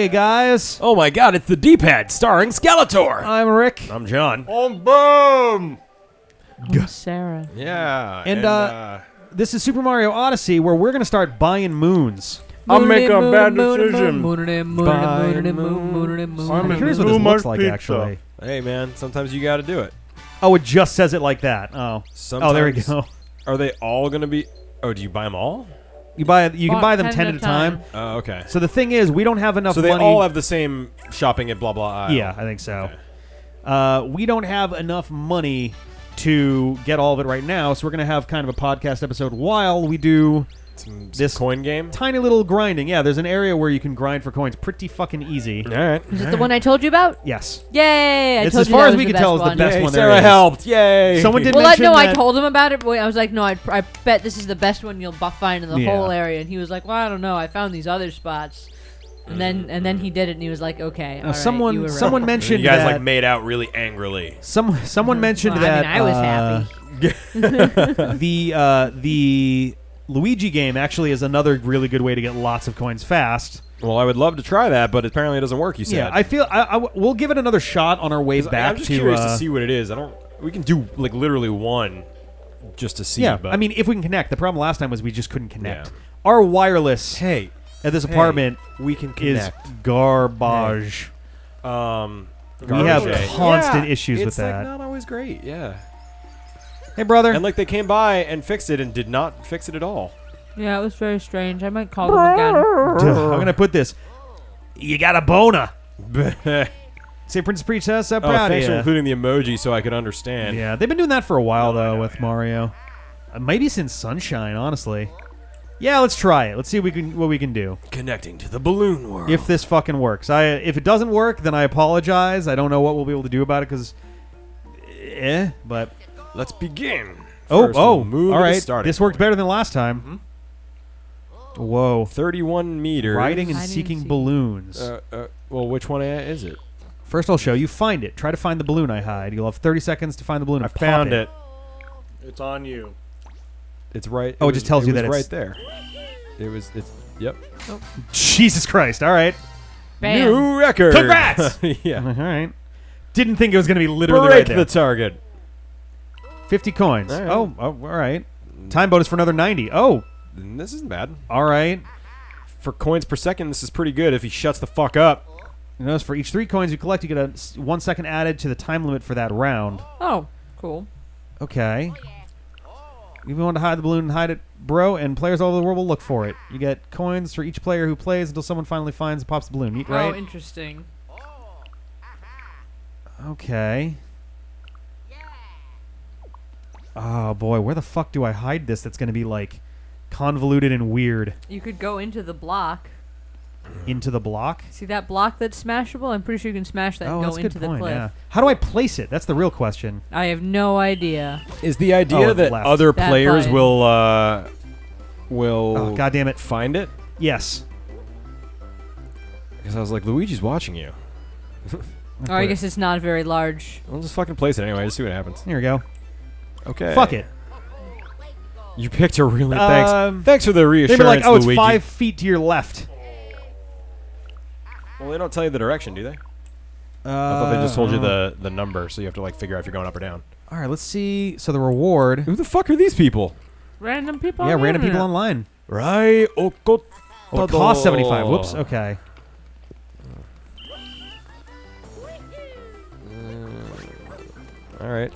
Hey, guys. Oh my god, it's the D-pad starring Skeletor. I'm Rick. I'm John. I'm Boom! Sarah. Yeah. And, this is Super Mario Odyssey, where we're going to start buying moons. I'm making a bad decision. I'm curious what this looks like, actually. Hey, man, sometimes you gotta do it. Oh, it just says it like that. Oh. Sometimes, Oh, there we go. Are they all gonna be... Oh, do you buy them all? You can buy them 10 at a time. Oh, okay. So the thing is, we don't have enough money. So they all have the same shopping at blah blah aisle. Yeah, I think so. Okay. We don't have enough money to get all of it right now, so we're going to have kind of a podcast episode while we do this coin game. Tiny little grinding. Yeah, there's an area where you can grind for coins pretty fucking easy. All right. Is it the one I told you about? Yes. Yay! It's as far as we can tell is the best one there Sarah is. helped. Yay! Someone did Well, mention no, I that- told him about it. But I was like, no, I bet this is the best one you'll find in the whole area. And he was like, well, I don't know. I found these other spots. And then he did it, and he was like, "Okay." All right, someone you were right. mentioned you guys that like made out really angrily. someone mentioned Well, that I was happy. the Luigi game actually is another really good way to get lots of coins fast. Well, I would love to try that, but apparently it doesn't work. You said. Yeah, I feel we'll give it another shot on our way back. I'm just to, curious to see what it is. We can do like literally one, just to see. Yeah, but I mean, if we can connect. The problem last time was we just couldn't connect. Yeah. Our wireless at this apartment we can is connect. garbage. We We have constant issues with it's like that. not always great. Yeah. Hey, brother. And like they came by and fixed it and did not fix it at all. Yeah, it was very strange. I might call them again. I'm gonna put this. You got a boner. Say, Princess Princess, I'm proud thanks of for you. including the emoji so I could understand. Yeah, they've been doing that for a while though with Mario. Maybe since Sunshine, honestly. Yeah, let's try it. Let's see what we can do. Connecting to the balloon world. If this fucking works. If it doesn't work, then I apologize. I don't know what we'll be able to do about it because, but let's begin. oh, First, all we'll move right. to starting This worked point. better than last time. Whoa. 31 meters. Riding and Hide and seeking seek. balloons. Well, which one is it? First, I'll show you. Find it. Try to find the balloon I hide. You'll have 30 seconds to find the balloon. I and pop found it. It's on you. It's right. Oh, it just tells you that it's it's right there. It's yep. Jesus Christ. All right. Bam. New record. Congrats! Yeah. All right. Didn't think it was going to be literally Break right there. the target. 50 coins. All right. Oh, all right. Time bonus for another 90. Oh, This isn't bad. all right. For coins per second, this is pretty good if he shuts the fuck up. You notice for each 3 coins you collect, you get a 1 second added to the time limit for that round. Oh, cool. Okay. If you want to hide the balloon, hide it, bro, and players all over the world will look for it. You get coins for each player who plays until someone finally finds and pops the balloon. Neat, right? Oh, interesting. Okay. Oh, boy. Where the fuck do I hide this that's going to be, like, convoluted and weird? You could go into the block. Into the block? See that block that's smashable? I'm pretty sure you can smash that Oh, and that's go a good into the point, cliff. yeah. How do I place it? That's the real question. I have no idea. Is the idea Oh, that left. other That players button. will Oh, God damn it. find it? Yes. Because I was like, Luigi's watching you. Or I guess it's not very large. I'll just fucking place it anyway. Just see what happens. Here we go. Okay. Fuck it. You picked a really Um, thanks for the They reassurance, were like, oh, it's Luigi. 5 feet to your left. Well, they don't tell you the direction, do they? I thought they just told you the number, so you have to like figure out if you're going up or down. All right, let's see. So the reward. Who the fuck are these people? Random people. Yeah, on the random people internet. online. Right. Oh, it costs 75. Whoops. Okay. All right.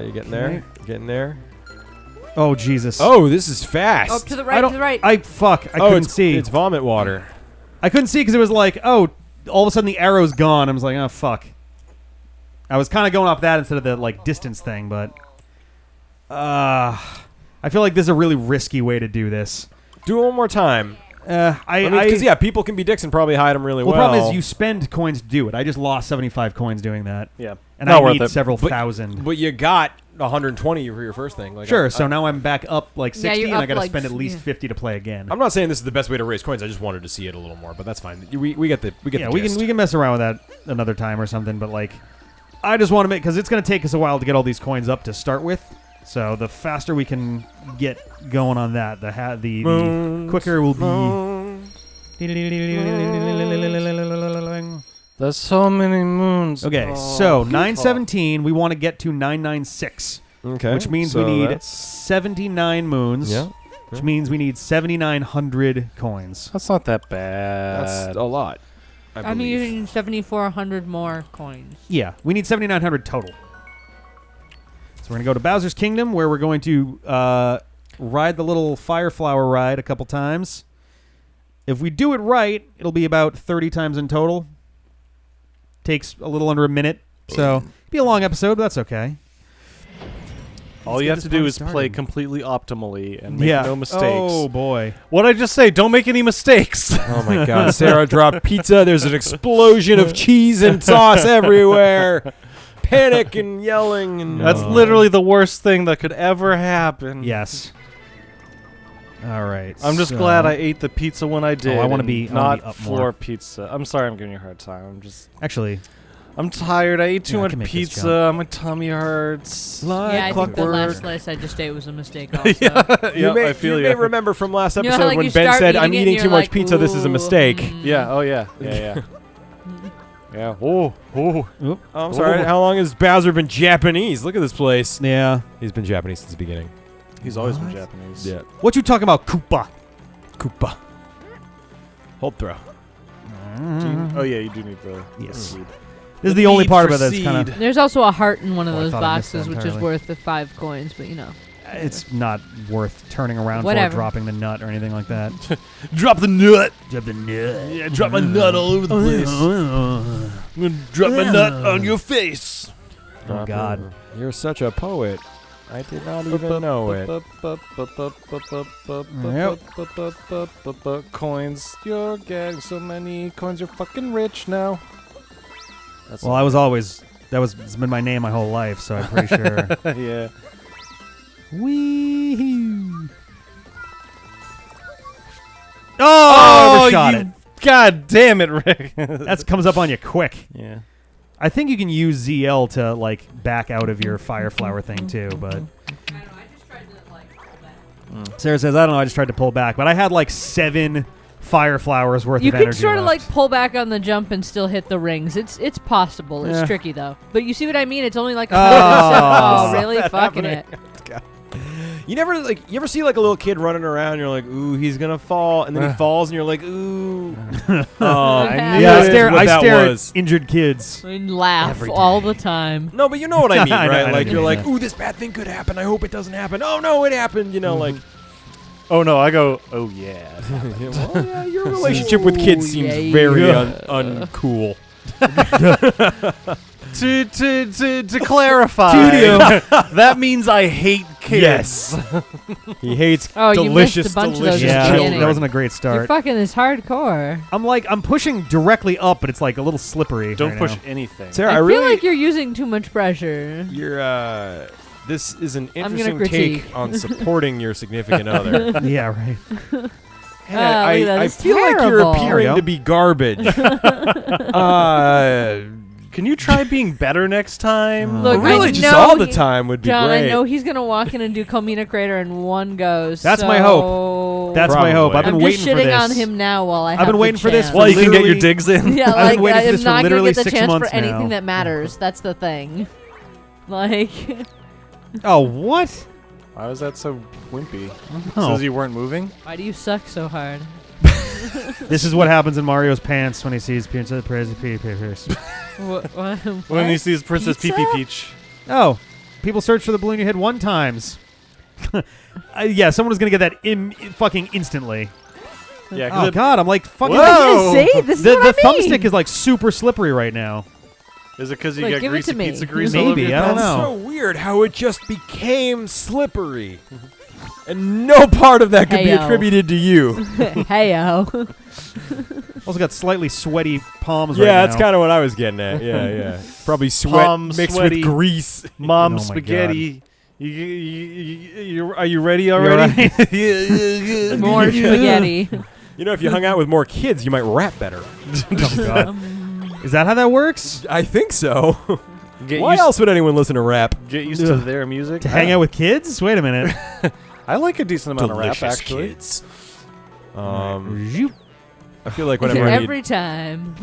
You getting there? Okay. Getting there? Oh, Jesus. Oh, this is fast. Oh, to the I right, don't. to the right. I couldn't it's, see. It's vomit water. I couldn't see because it was like, oh, all of a sudden the arrow's gone. I was like, oh, fuck. I was kind of going off that instead of the like distance thing, but I feel like this is a really risky way to do this. Do it one more time. Because yeah, people can be dicks and probably hide them really well. the problem is you spend coins to do it. I just lost 75 coins doing that. Yeah. And Not I worth need it. several But- thousand. But you got 120 for your first thing. Like Sure, so now I'm back up like 60, you're and I up got to like- spend at least yeah. 50 to play again. I'm not saying this is the best way to raise coins. I just wanted to see it a little more, but that's fine. We get the we gist. can mess around with that another time or something, but like I just want to make, because it's going to take us a while to get all these coins up to start with. So the faster we can get going on that, the quicker will be. There's so many moons. Okay, so 917, we want to get to 996. Okay. Which means we need 79 moons. Yeah. Which means we need 7,900 coins. That's not that bad. That's a lot. I'm using 7,400 more coins. Yeah, we need 7,900 total. So we're going to go to Bowser's Kingdom, where we're going to ride the little fire flower ride a couple times. If we do it right, it'll be about 30 times in total. Takes a little under a minute, so it'll be a long episode, but that's okay. All you have to do is play completely optimally and make no mistakes. Oh, boy. What'd I just say? Don't make any mistakes. Oh my God! Sarah dropped pizza. There's an explosion of cheese and sauce everywhere. Panic and yelling and That's literally the worst thing that could ever happen. Yes. All right. I'm just glad I ate the pizza when I did. I wanna be not up floor more. pizza. I'm sorry, I'm giving you a hard time. Actually, I'm tired. I ate too Yeah, I much can make this pizza. My tummy hurts. like Yeah, I think the clockwork. last slice I just ate was a mistake also. Yeah, may, I feel you may remember from last You know episode how, like, when you Ben start said, "I'm eating it and eating too you're much like, pizza. This is a "Ooh, mistake." Yeah. Oh yeah. Yeah. Yeah. Oh. oop. Oh, I'm sorry. How long has Bowser been Japanese? Look at this place. Yeah. He's been Japanese since the beginning. He's always been Japanese. Yeah. What you talking about, Koopa? Koopa. Hold throw. Oh yeah, you do need the Yes. seed. This is the only need part of for it that's kind of... seed. There's also a heart in one of Oh, I those thought I missed that boxes, which is entirely. worth the 5 coins, but you know. It's not worth turning around Whatever. for dropping the nut or anything like that. Drop the nut. Drop the nut. Yeah, drop my nut all over the place. I'm gonna drop my nut on your face. Oh, God. You're such a poet. I did not even know it. Coins. You're getting so many coins. You're fucking rich now. That's Well, I was always... It's been my name my whole life, so I'm pretty sure. yeah. Wee-hoo. Oh, overshot it. God damn it, Rick. That comes up on you quick. yeah. I think you can use ZL to, like, back out of your fire flower thing, too, but... Sarah says, I don't know, I just tried to pull back, but I had, like, 7 fire flowers worth You of energy can sort of left. like pull back on the jump and still hit the rings. It's possible. It's Yeah. tricky though. But you see what I mean? It's only like Oh. oh really? Fucking it. You ever see like a little kid running around? You're like, ooh, he's gonna fall, and then he falls, and you're like, ooh. Oh, I knew Yeah, it. I What that stare was. at injured kids. And laugh Every all day. the time. No, but you know what I mean, I know, right? I know Like what you're you like, mean. ooh, this bad thing could happen. I hope it doesn't happen. Oh no, it happened. You know, like. Oh no, I go. Oh yeah. Well, yeah, your relationship with kids seems yeah, very yeah. uncool. To clarify, that means I hate kids. Yes. He hates Oh, you missed delicious, a bunch of those delicious at the Yeah, beginning. that wasn't a great You're start. fucking this hardcore. I'm pushing directly up, but it's like a little slippery. Don't right push now. anything. Sarah, I I feel really. like you're using too much pressure. You're. This is an I'm gonna interesting critique. take on supporting your significant other. Yeah, right. And look at that. I It's feel like you're terrible. appearing There we to go. be garbage. Can you try being better next time? Look, really, I just know all the he- time would be John, great. I know he's gonna walk in and do Comina Crater in one go. That's so my hope. That's my hope. I've been I'm waiting just for shitting this. on him now while I have I've been the waiting for this chance. for Well, you can get your literally- digs in. Yeah, I've like been waiting for I'm this for not gonna literally get the 6 chance months for anything now. that matters. That's the thing. Like, Oh, what? Why was that so wimpy? Oh. Says you weren't moving. why do you suck so hard? This is what happens in Mario's pants when he sees Princess Peach. What? When he sees Princess Pizza? Pee Pee Peach. Oh, people search for the balloon you hit 1 times. Yeah, someone was gonna get that fucking instantly. Yeah. Oh God, I'm like fucking. Whoa! Yeah, see, this is The what I mean. thumbstick is like super slippery right now. Is it because you Wait, got give it greasy to me. pizza grease all over Maybe, your I don't pants? know. so weird how it just became slippery. And no part of that could be Heyo. attributed to you. Heyo. Also got slightly sweaty palms right Yeah, now. that's kind of what I was getting at. Yeah, yeah. Probably sweat Palm mixed sweaty. with grease. Mom Oh my spaghetti. Are you ready You're already? right. More spaghetti. You know, if you hung out with more kids, you might rap better. Oh, God. Is that how that works? I think so. Get Why used, else would anyone listen to rap? Get used to Ugh. their music. To hang out with kids? Wait a minute. I like a decent amount of rap, actually. kids. Zoop. I feel like whenever I Every time.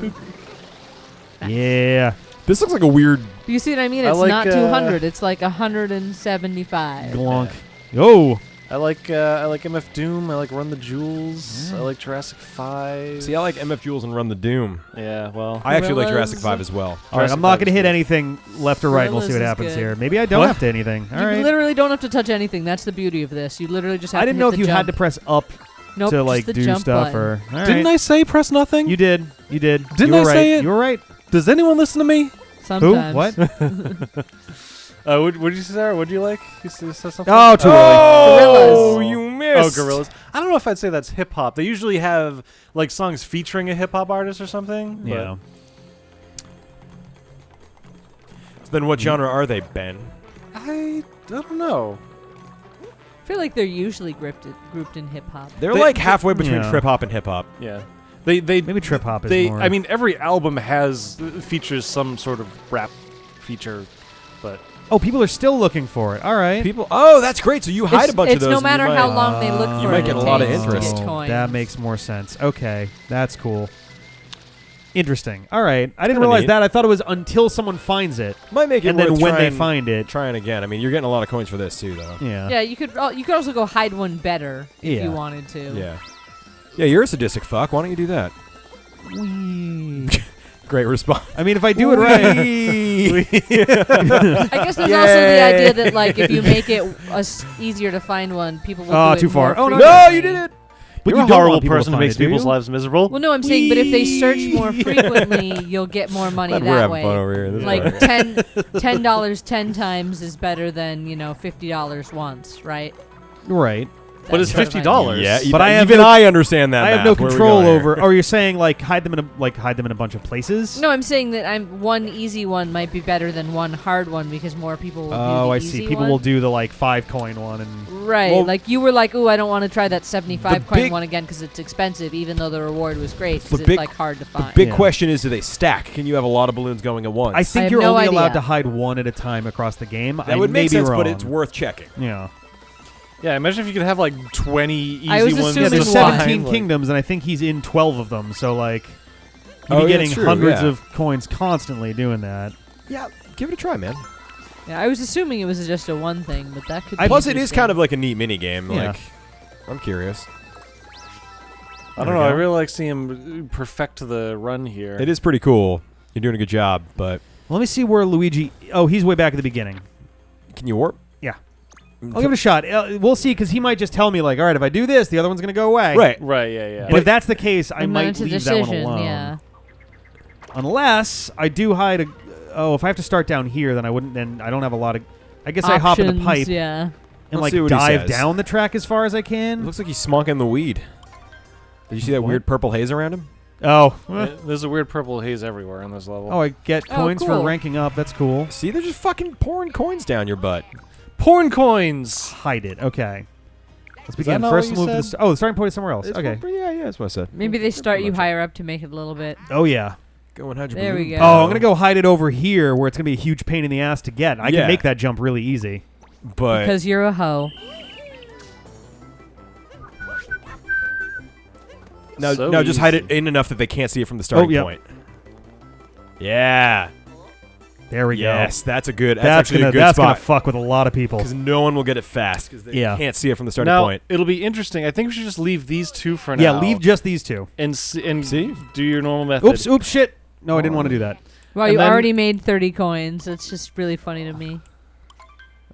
Yeah. this looks like a weird. You see what I mean? I It's like, not 200. It's like 175. Glonk. Oh. I like MF Doom. I like Run the Jewels. I like Jurassic 5. See, I like MF Jules and Run the Doom. Yeah, well. I actually like Gorillas. Jurassic 5 as well. All right, Jurassic I'm not 5 going to is hit good. anything left or right, and we'll see what Gorillas is happens good. here. Maybe I don't What? have to anything. All You right. literally don't have to touch anything. That's the beauty of this. You literally just have I to didn't hit know the if you jump. had to press up Nope, to just like the do jump stuff button. or. All Didn't right. I say press nothing? You did. You did. Didn't you were I right. say it? You were right. Does anyone listen to me? Who? Sometimes. What? What did you say, Sarah? What did you like? You said something? Oh, too early. Oh, Gorillas. you missed. Oh, Gorillas. I don't know if I'd say that's hip hop. They usually have like songs featuring a hip hop artist or something. but- Yeah. So then what genre are they, Ben? I don't know. I feel like they're usually grouped in hip hop. They're They- like halfway between Yeah. trip hop and hip hop. Yeah. They Maybe trip hop is they more. I mean every album has features some sort of rap feature, but oh, people are still looking for it. All right. People. Oh, that's great. So you hide a bunch it's of those. no and you matter might- how long they look for You might it, get it a lot of takes to interest. get coins. That makes more sense. Okay, that's cool. Interesting. All right. I didn't Kinda realize neat. that. I thought it was until someone finds it, Might make it and then worth when they trying- find it. trying again. I mean, you're getting a lot of coins for this too, though. Yeah. Yeah, you could also go hide one better if Yeah. you wanted to. Yeah. Yeah, you're a sadistic fuck. Why don't you do that? Great response. I mean, if I do it right. I guess there's also the idea that like if you make it easier to find one, people will Oh, do it too far. more Oh, no, frequently. you did it. But you're you a don't horrible want people to person who find makes it, do people's you? lives miserable. Well, no, I'm saying, but if they search more frequently, you'll get more money Glad we're that having way. fun over here. This is Like fun. $10 10 times is better than $50 once, right? Right. But it's That's what I $50. Yeah, But I have even no- I understand that. I have math. no Where are we control going here? over. Or you're saying like hide them in a bunch of places? No, I'm saying that one easy one might be better than one hard one because more people will do Oh, the I easy see. People one. will do the like 5-coin one and. Right, Well, like you were like, "Ooh, I don't want to try that 75 coin big- one again because it's expensive, even though the reward was great The because it's big- like hard to The find." big Yeah. question is, do they stack? Can you have a lot of balloons going at once? I think have you're no only allowed idea. to hide one at a time across the game. that I would may make be sense, wrong. but it's worth checking. Yeah. Yeah, imagine if you could have like 20 easy I was ones. Yeah, assuming there's one. 17 like- kingdoms, and I think he's in 12 of them. So like, you'd Oh, be yeah, getting that's true, hundreds yeah. of coins constantly doing that. Yeah, give it a try, man. Yeah, I was assuming it was just a one thing, but that could. Plus, be it is interesting. kind of like a neat mini game. Yeah. Like, I'm curious. I don't There know. we I go. really like seeing him perfect the run here. It is pretty cool. You're doing a good job, but Let me see where Luigi. Oh, he's way back at the beginning. can you warp? Yeah. I'll give it a shot. We'll see, because he might just tell me like, all right, if I do this, the other one's gonna go away. Right. Right, yeah. But if that's the case, I And then might it's a leave that one decision, alone. Yeah. Unless I do hide a. Oh, if I have to start down here, then I wouldn't. Then I don't have a lot of. I guess I hop in the Options, pipe Yeah. and Let's see like what he dive says. down the track as far as I It can. looks like he's smoking the weed. Did you see that What? weird purple haze around him? Oh. There's a weird purple haze everywhere in this level. Oh, I get Oh, coins for cool. ranking up. That's cool. See, they're just fucking pouring coins down your butt. Porn coins! Hide it. Okay. Let's that begin. not First what you move. To said? the starting point is somewhere else. It's Okay. Yeah, that's what I said. Maybe they start you much. higher up to make it a little bit. Oh yeah. Go and hide your There we balloon. go. Oh, I'm gonna go hide it over here, where it's gonna be a huge pain in the ass to get. I Yeah. can make that jump really easy. But Because you're a hoe. no, So just hide it easy. in enough that they can't see it from the starting yep. point. Yeah. There we Yes, go. that's a good. That's, That's actually gonna a good that's gonna spot fuck with a lot of people. because no one will get it fast because they Yeah. can't see it from the starting Now, point. it'll be interesting. I think we should just leave these two for now. Yeah, leave just these two. and See? do your normal method. Oops, shit. No, I didn't want to do that. Well, And you then- already made 30 coins. It's just really funny to me.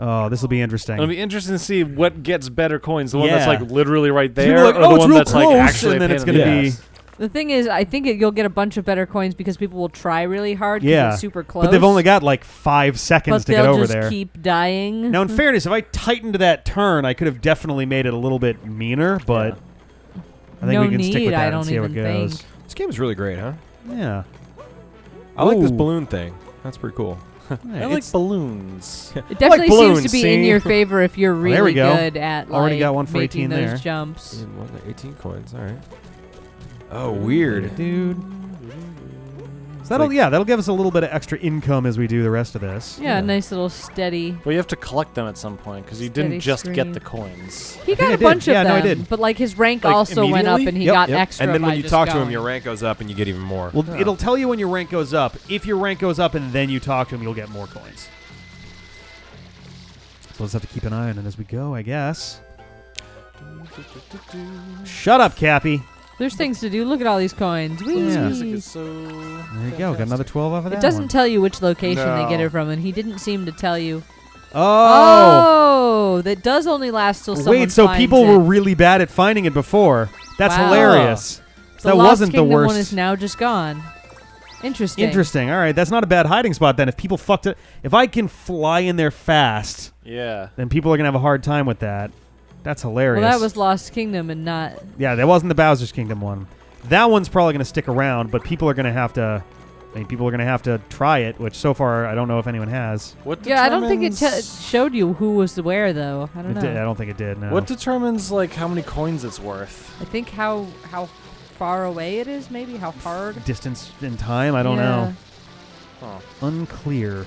Oh, this will be interesting. It'll be interesting to see what gets better coins. The one that's Yeah. like literally right People are there, like, or "Oh, the it's one real that's like close," actually and then a it's pain gonna in the be. ass. The thing is, I think you'll get a bunch of better coins because people will try really hard. 'Cause Yeah, it's super close. but they've only got like 5 seconds but to get they'll over just there. keep dying. Now, in fairness, if I tightened that turn, I could have definitely made it a little bit meaner, but I think No we can stick need, with that I and don't see how it even goes. think. This game is really great, huh? Yeah. I like this Ooh. balloon thing. That's pretty cool. I like balloons. It definitely balloons, seems to be in see? your favor if you're there we really go. good at Already like, got one for making 18 those there. jumps. 18 coins. All right. Oh, weird. Dude. So that'll give us a little bit of extra income as we do the rest of this. Yeah, a nice little steady. But you have to collect them at some point because you didn't Steady just get stream. the coins. He got I a did. bunch of Yeah, them. no, I did. But like his rank Like, also went up, immediately? and he Yep, got yep. extra. And then when by you just talk to him, going. your rank goes up and you get even more. Well, it'll tell you when your rank goes up. If your rank goes up and then you talk to him, you'll get more coins. So we'll just have to keep an eye on it as we go, I guess. Shut up, Cappy. There's things to do. Look at all these coins. Whee! Yeah. Music is so. There you go. Got another 12 off of that It doesn't one. tell you which location they get No. it from, and he didn't seem to tell you. Oh! Oh, that does only last till someone Wait, so finds people it. were really bad at finding it before. That's Wow. hilarious. So The that Lost wasn't the Kingdom worst. one is now just gone. Interesting. Interesting. All right, that's not a bad hiding spot then. If people fucked it, if I can fly in there fast, Yeah. then people are gonna have a hard time with that. That's hilarious. Well, that was Lost Kingdom and not. Yeah, that wasn't the Bowser's Kingdom one. That one's probably gonna stick around, but people are gonna have to. People are gonna have to try it, which so far I don't know if anyone has. What Yeah, I don't think it determines- showed you who was where though. I don't It know. did. I don't think it did. No. What determines like how many coins it's worth? I think how far away it is, maybe how hard. Distance in time? I don't Yeah. know. Unclear.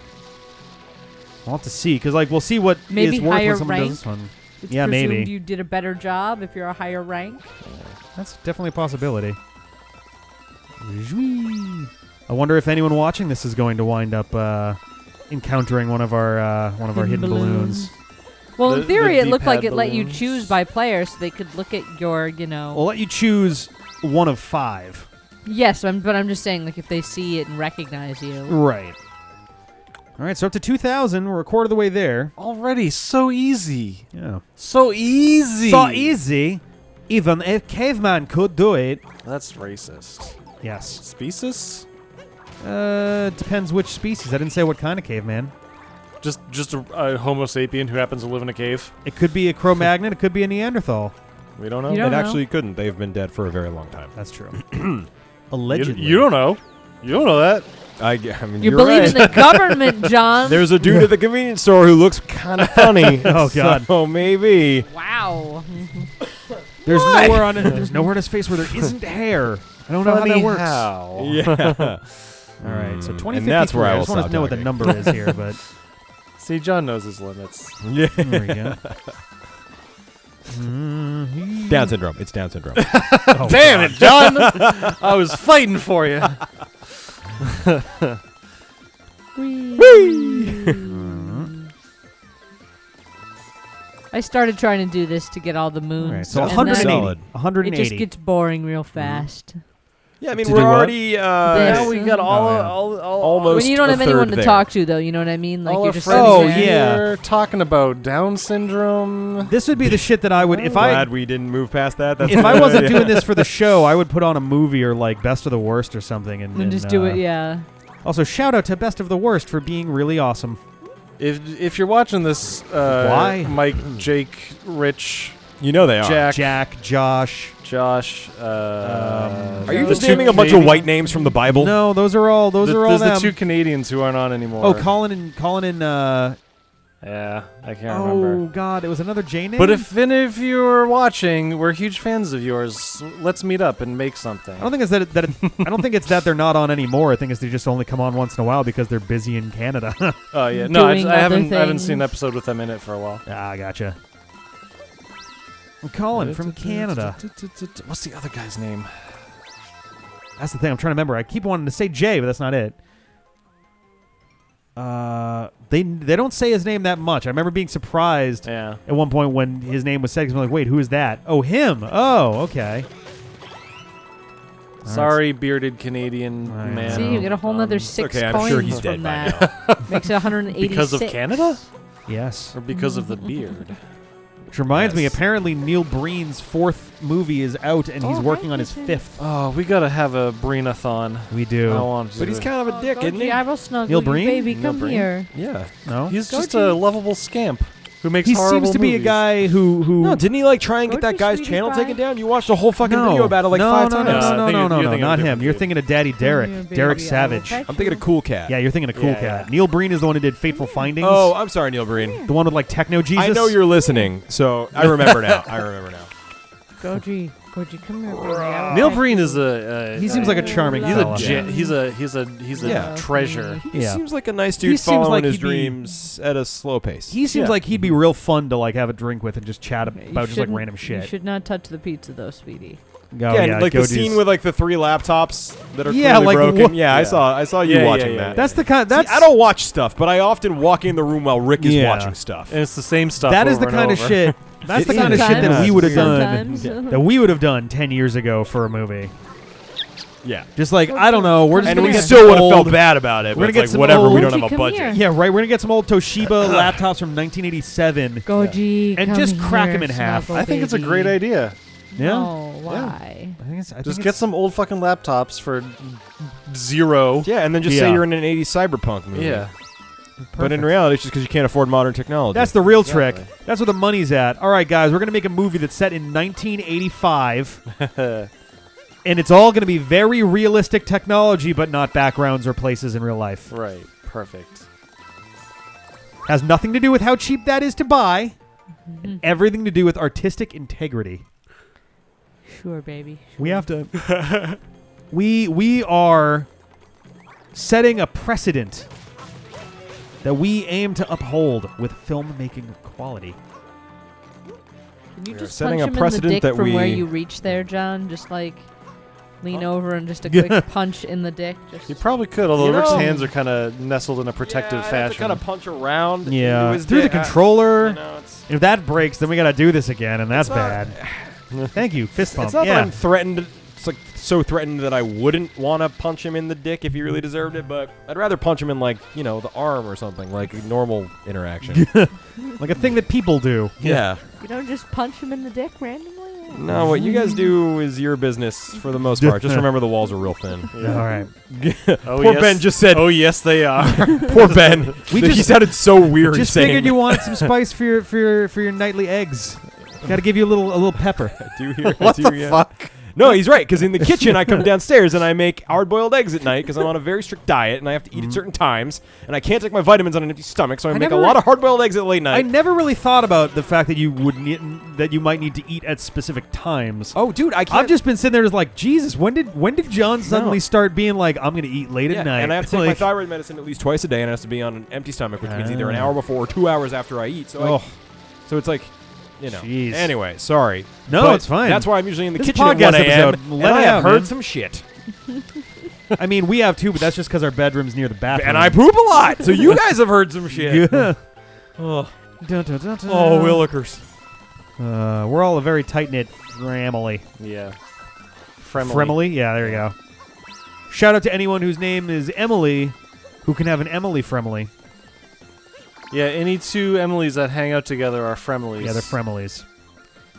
We'll have to see, because like we'll see what Maybe is worth higher when someone rank? does this one. It's Yeah, presumed maybe. you did a better job if you're a higher rank. That's definitely a possibility. I wonder if anyone watching this is going to wind up encountering one of our hidden balloons. Well, in The- theory, the it looked like D-pad it let you balloons. choose by player, so they could look at your, We'll let you choose one of 5. Yes, but I'm just saying, like, if they see it and recognize you. Right. All right, so up to 2,000. We're a quarter of the way there. Already so easy. Yeah. So easy. So easy. Even a caveman could do it. That's racist. Yes. Species? Depends which species. I didn't say what kind of caveman. Just a Homo sapien who happens to live in a cave. It could be a Cro-Magnon. It could be a Neanderthal. We don't know. You don't It know. actually couldn't. They've been dead for a very long time. That's true. Allegedly. You don't know. You don't know that. I mean, You you're believe right. in the government, John. There's a dude at the convenience store who looks kind of funny. Oh, God. So maybe. Wow. There's nowhere on it. There's nowhere on his face where there isn't hair. I don't know how that works. How? Yeah. All right, so 2053. And that's where I I will just want to stop know what the talking. number is here, but See, John knows his limits. Yeah. there we go. Down syndrome. It's Down syndrome. Oh, Damn it, John! I was fighting for you. I started trying to do this to get all the moons. All right, so and 180. then Solid. 180. It just gets boring real fast. Yeah, I mean, To we're do what? already. This. Now we got all, Oh, yeah. all Almost When you don't a have anyone third to there. talk to, though, you know what I mean? Like all you're our just friends Oh, sitting there. yeah. here talking about Down syndrome. This would be the shit that I would if Glad I we didn't move past that. That's if I wasn't yeah. doing this for the show, I would put on a movie or like Best of the Worst or something, And just do it, yeah. Also, shout out to Best of the Worst for being really awesome. If you're watching this, Why? Mike, Jake, Rich, You know they are. Jack, Jack, Josh. Josh, Are you the just two naming a bunch of Canadian- white names from the Bible? No, those are all There's them. the 2 Canadians who aren't on anymore. Oh, Colin and Yeah, I can't oh remember. God, it was another J name. But if any of you are watching, we're huge fans of yours. Let's meet up and make something. I don't think it's I don't think it's that they're not on anymore. I think it's they just only come on once in a while because they're busy in Canada. Oh yeah, no, Doing I other haven't seen an things. episode with them in it for a while. Ah, gotcha. I'm Colin from Canada. What's the other guy's name? That's the thing I'm trying to remember. I keep wanting to say Jay, but that's not it. They don't say his name that much. I remember being surprised Yeah. at one point when his name was said. 'Cause I'm like, wait, who is that? Oh, him. Oh, okay. Sorry, bearded Canadian I man. know. See, you get a whole nother 6 okay, I'm coins sure he's from dead by that. Makes it 186. Because of Canada? Yes. Or because of the beard? Which reminds me, Yes. apparently Neil Breen's 4th movie is out, and he's Oh, working right, on his he's in- 5th. Oh, we gotta have a Breen-a-thon. We do. I want to. But he's kind of a dick, isn't he? I will snuggle Neil you, Breen? baby. Neil Come Breen? here. Yeah. No? He's Go just to- a lovable scamp who makes He horrible seems to be a movies. guy who No, didn't he like try and Go get that to guy's Sweetie channel Pie. taken down? You watched a whole fucking no. video about it like no, 5 no, times. No, I no, think no, you're no, no, thinking of not a him. different You're dude. thinking of Daddy Derek. Come here, Derek baby, I will Savage. pet I'm thinking of Cool Cat. Yeah, you're thinking of Cool Yeah, Cat. yeah. Neil Breen is the one who did Fateful Findings. Oh, I'm sorry, Neil Breen. The one with like Techno Jesus. I know you're listening, so I remember now. I remember now. Go G. Koji, come here, baby. Neil Breen is a. He seems like a charming He's fella. he's a Yeah. treasure. He Yeah. seems like a nice He dude seems following like his he'd be- dreams at a slow pace. He seems like he'd be real fun to like have a drink with and just chat You about just like shouldn't- random You shit. should not touch the pizza, though, sweetie. Oh, and like the Goji's- scene with like the 3 laptops that are Yeah, clearly like, broken. what- Yeah, I saw you Yeah, watching yeah, that. That's the kind. That's See, I don't watch stuff, but I often walk in the room while Rick is Yeah. watching stuff. And it's the same stuff. that is the over and kind of over. shit. That's It the kind of is. shit that Sometimes. we would have done. Sometimes. That we would have done 10 years ago for a movie. Yeah, Just like I don't know, we're just and gonna we get still some would have old- felt bad about it. We're But gonna it's get like some whatever. We old- don't have a Come budget. here. Yeah, right. We're gonna get some old Toshiba laptops from 1987. Goji, And come just crack here, 'em in half. snuggle I think it's a baby. great idea. Yeah. No, why? I think it's. I Just think get it's- some old fucking laptops for $0. Yeah, and then just Yeah. say you're in an 80s cyberpunk movie. Yeah. But in reality, it's just because you can't afford modern technology. That's the real trick. Exactly. That's where the money's at. All right, guys, we're gonna make a movie that's set in 1985, and it's all gonna be very realistic technology, but not backgrounds or places in real life. Right. Perfect. Has nothing to do with how cheap that is to buy. And everything to do with artistic integrity. Sure, baby. We have to. we are setting a precedent that we aim to uphold with filmmaking quality. Can you We are just setting punch a him in the precedent dick that from where we- you reach there, John? Just like lean over and just a quick punch in the dick. Just You probably could, although You Rick's know- hands are kind of nestled in a protective fashion. kind of punch around. Yeah, into his through the dick. controller. You know, it's If that breaks, then we gotta do this again, and that's It's not- bad. Thank you, fist bump. it's not yeah. that I'm threatened. It's like so threatened that I wouldn't want to punch him in the dick if he really deserved it, but I'd rather punch him in like the arm or something, like a normal interaction. Like a thing that people do. Yeah. you don't just punch him in the dick randomly. No, what you guys do is your business for the most part. Just remember the walls are real thin. All right. Oh, Poor yes. Ben just said, Oh, yes, they are. poor Ben. We he just- sounded so weird Just saying figured you wanted some spice for your nightly eggs. Got to give you a little pepper. I do hear. What I do, the yeah. fuck? No, he's right. Because in the kitchen, I come downstairs and I make hard-boiled eggs at night because I'm on a very strict diet and I have to eat at certain times and I can't take my vitamins on an empty stomach, so I make a never- lot of hard-boiled eggs at late I night. never really thought about the fact that you might need to eat at specific times. Oh, dude, I can't. I've just been sitting there just like, Jesus, when did John suddenly start being like, I'm gonna eat late at night? and I have to take my Like, thyroid medicine at least twice a day, and it has to be on an empty stomach, which means either an Ah. hour before or 2 hours after I eat. So, Oh, so it's like, Jeez. Anyway, sorry. No, But it's fine. That's why I'm usually in the This kitchen at podcast 1 a.m. episode, and let I it have out, heard man. some shit. I mean, we have too, but that's just because our bedroom's near the bathroom. And I poop a lot, so you guys have heard some shit. Yeah. Oh, Dun, dun, dun, dun. Willikers. We're all a very tight knit family. Yeah. Fremily? Yeah, there you go. Shout out to anyone whose name is Emily, who can have an Emily Fremily. Yeah, any two Emilys that hang out together are Fremilies. Yeah, they're Fremilies.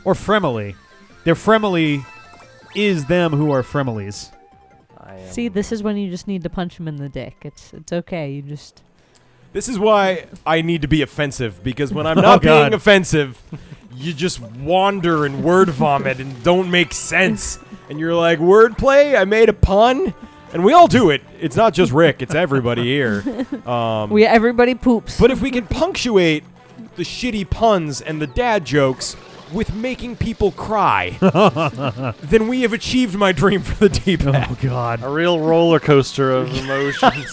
Or Fremily. Their Fremily is them who are Fremilies. I am. See, this is when you just need to punch him in the dick. It's okay. You just This is why I need to be offensive, because when I'm Oh, not God. being offensive, you just wander and word vomit and don't make sense. And you're like, wordplay? I made a pun? And we all do it. It's not just Rick. It's everybody here. everybody poops. But if we can punctuate the shitty puns and the dad jokes with making people cry, then we have achieved my dream for the D-pad. Oh, God. A real roller coaster of emotions.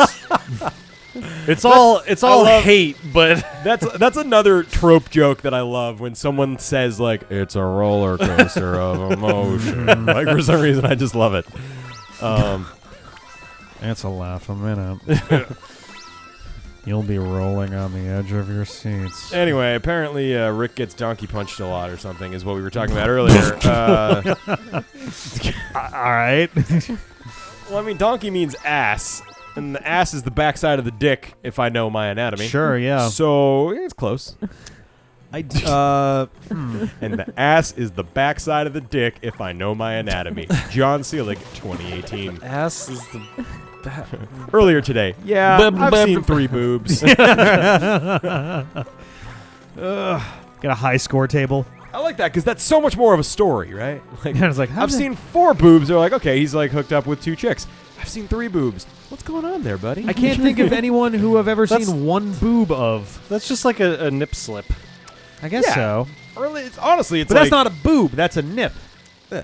It's all love- hate, but That's another trope joke that I love when someone says, like, it's a roller coaster of emotion. Like, for some reason, I just love it. That's a laugh a minute. You'll be rolling on the edge of your seats. Anyway, apparently Rick gets donkey punched a lot or something is what we were talking about earlier. All right. Well, I mean, donkey means ass, and the ass is the backside of the dick, if I know my anatomy. Sure, yeah. So, it's close. And And the ass is the backside of the dick, if I know my anatomy. John Seelig, 2018. ass is the. Earlier today. Yeah, I've seen 3 boobs. Got a high score table. I like that because that's so much more of a story, right? Like, I was like, I've seen 4 boobs. They're like, okay, he's like hooked up with 2 chicks. I've seen 3 boobs. What's going on there, buddy? I can't think of anyone who I've ever That's- seen one boob of. That's just like a nip slip. I guess Yeah. so. Honestly, it's But like, that's not a boob. That's a nip.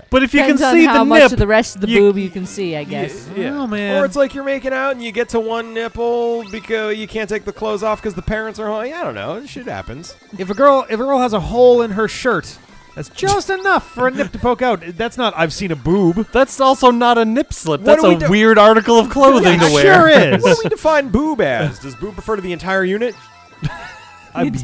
But if you can Depends on see how the much nip, of the rest of the you- boob you can see, I guess. yeah. Oh man. Or it's like you're making out and you get to one nipple because you can't take the clothes off because the parents are home. I don't know. Shit happens. if a girl has a hole in her shirt, that's just enough for a nip to poke out. That's not. I've seen a boob. That's also not a nip slip. What That's do we a do? weird article of clothing to It wear. sure is. What do we define boob as? Does boob refer to the entire unit?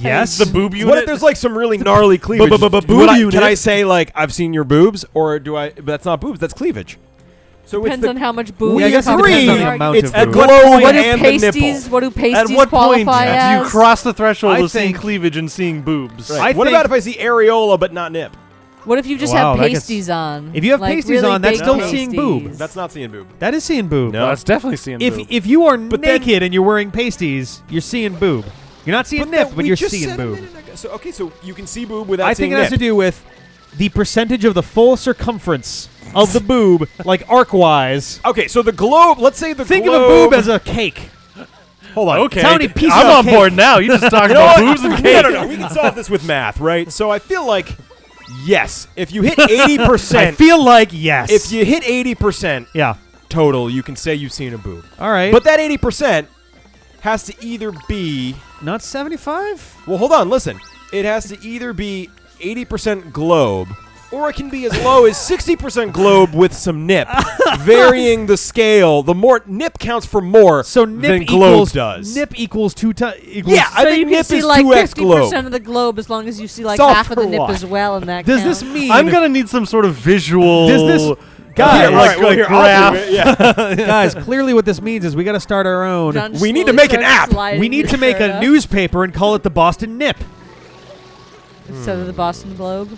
Yes. The boob unit. What if there's like some really gnarly cleavage? Boob Would I- unit. Can I say like I've seen your boobs, or do I? But that's not boobs. That's cleavage. So Depends it's on how much boob. Yeah, I you're guess it depends on the covering. amount It's of a boob. glow What do and the nipple. pasties? What do At pasties what point qualify do as? you cross the threshold I of seeing think- cleavage and seeing boobs? Right. I What think- about if I see areola but not nip? What if you just Wow, have that gets- pasties on? If you have Like, pasties really on, that's big still seeing boob. pasties. That's not seeing boob. That is seeing boob. No. That's definitely seeing boob. If you are But then- naked and you're wearing pasties, you're seeing boob. You're not seeing nip, then but we you're just seeing said a boob. minute ago- So okay, so you can see boob without I seeing think it has to nip. do with the percentage of the full circumference of the boob, like arc-wise. Okay, so the globe. Let's say the Think globe. of a boob as a cake. Hold on. okay, How many pieces I'm of on cake? board now. You just talking You know about what? boobs and No, cake. no. We can solve this with math, right? So I feel like yes, if you hit I 80%, feel like yes. if you hit 80% yeah. total, you can say you've seen a boob. All right. But that 80% has to either be. not 75? Well, hold on. Listen. It has to either be 80% globe, or it can be as low as 60% globe with some nip, varying the scale. The more nip counts for more So than nip globe equals does. Nip equals equals. Yeah, I So think you can nip see is like 2x 50% globe. of the globe as long as you see like Solve half of the for nip what? as well in that Does count. this mean I'm gonna need some sort of visual. Does this- Guys, Yeah, all right, right, well, here, I'll do graph. it, yeah. guys, clearly what this means is we got to start our own. John We need to slowly make an starts app. sliding We need his to make shirt a up newspaper and call it the Boston Nip. instead of the Boston Globe.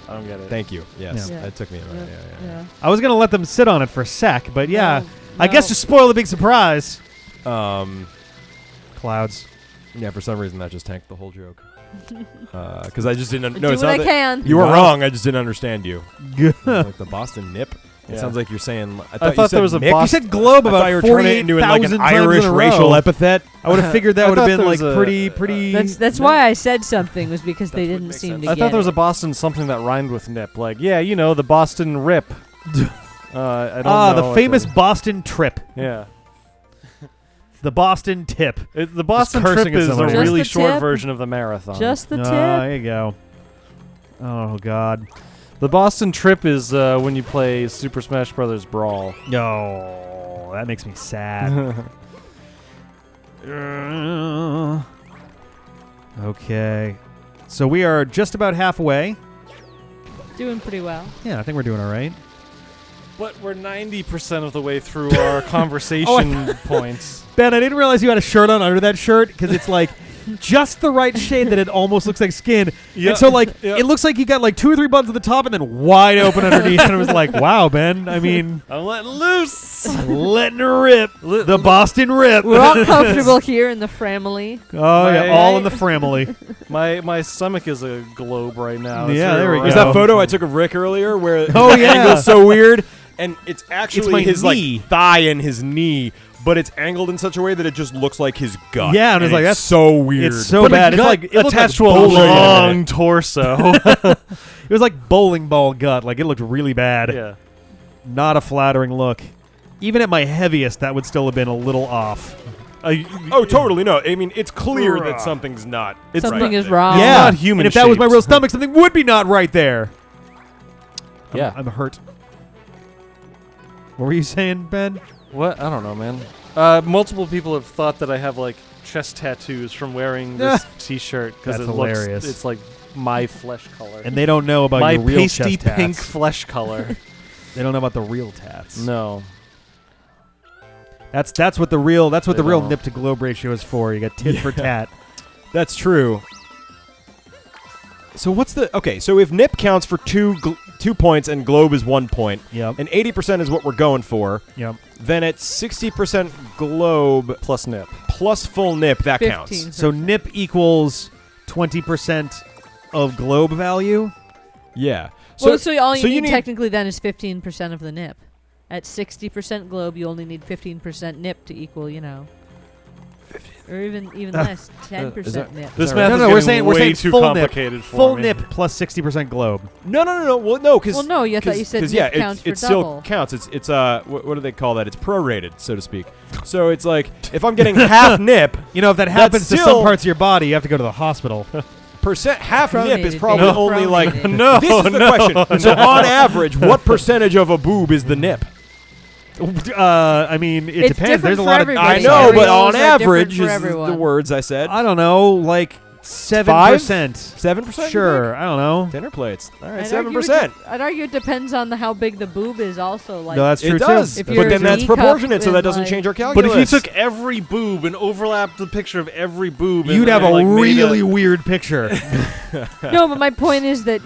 I don't get it. Thank you. Yes, Yeah. that took me a minute. Yeah. I was going to let them sit on it for a sec, but yeah. No, I guess no. to spoil the big surprise. Yeah, Clouds. for some reason that just tanked the whole joke. Because I just didn't. Do No, it's what not I that can. you were Wow. wrong. I just didn't understand you. you Like the Boston Nip. It Yeah. sounds like you're saying. I thought you said there was a Nick. Boston- said globe I thought you about were turning it into like 48,000 an times Irish in a racial row. epithet. I would have figured that I would have thought been like there was a- pretty. That's why I said something was because they That would didn't make seem sense. to I get thought there was a it. Boston something that rhymed with nip. Like, yeah, you know, the Boston Rip. I don't know. the what famous Boston trip. Yeah. The Boston tip. The Boston cursing Trip at is a somebody. Just really the short tip? version of the marathon. Just the tip. There you go. Oh, God. The Boston Trip is when you play Super Smash Brothers Brawl. No, that makes me sad. Okay. So we are just about halfway. Doing pretty well. Yeah, I think we're doing all right. But we're 90% of the way through our conversation points. Ben, I didn't realize you had a shirt on under that shirt because it's like just the right shade that it almost looks like skin. Yeah. And so like Yeah. it looks like you got like 2 or 3 buttons at the top and then wide open underneath. And I was like, wow, Ben. I mean, I'm letting loose. letting her rip. The Boston Rip. We're all comfortable here in the family. Oh, yeah. My- All in the family. My stomach is a globe right now. It's Yeah, very there we go. Is round. that photo I took of Rick earlier where Oh, the yeah. angle's so weird? And it's actually my his knee. like thigh and his knee, but it's angled in such a way that it just looks like his gut. Yeah, and it's like, that's- so weird. It's so But bad. a It's gut like it looked attached like to a bowling ball. long torso. It was like bowling ball gut. Like it looked really bad. Yeah. Not a flattering look. Even at my heaviest, that would still have been a little off. Oh, totally no. I mean, it's clear that something's not. It's Something right is there. wrong. yeah, not human And if that was my shaped. real stomach, something would be not right there. Yeah. I'm hurt. What were you saying, Ben? What? I don't know, man. Multiple people have thought that I have like chest tattoos from wearing this T-shirt because That's it hilarious. looks. It's like my flesh color. And they don't know about my your real pasty chest pink tats. flesh color. They don't know about the real tats. No. That's what the real They real don't. nip to globe ratio is for. You got tit for tat. That's true. So what's the okay? So if nip counts for 2 points and globe is 1 point, Yep. and 80% is what we're going for, Yep. then at 60% globe Plus nip. plus full nip, that 15. counts. So nip equals 20% of globe value. Yeah. So all you so need technically then is 15% of the nip. At 60% globe, you only need 15% nip to equal, or even less, 10% nip. This that math right? is No, we're getting saying we're way saying too full nip. complicated for Full me. nip plus 60% globe. No. Well, no, because Well, no, I thought you said yeah, nip counts for it still double. counts. It's what do they call that? It's prorated, so to speak. So it's like if I'm getting half nip, You know, if that happens to some still- parts of your body, you have to go to the hospital. half nip is Pronated, probably baby. only like. Pronated. No, This is the question. So on average, what percentage of a boob is the nip? I mean, it It's depends. different There's a for lot everybody. I of. know, but Areas on are different average for is everyone. the words I said. I don't know, like 7%. 7%? Sure, I don't know. Dinner plates. All right, I'd argue 7%. I'd argue it depends on how big the boob is. Also, like No, that's true It does, If but you're then a that's D cup proportionate, so and, that doesn't like- change our But calculus. if you took every boob and overlapped the picture of every boob, You'd and, have a like, made really weird picture. no, but my point is that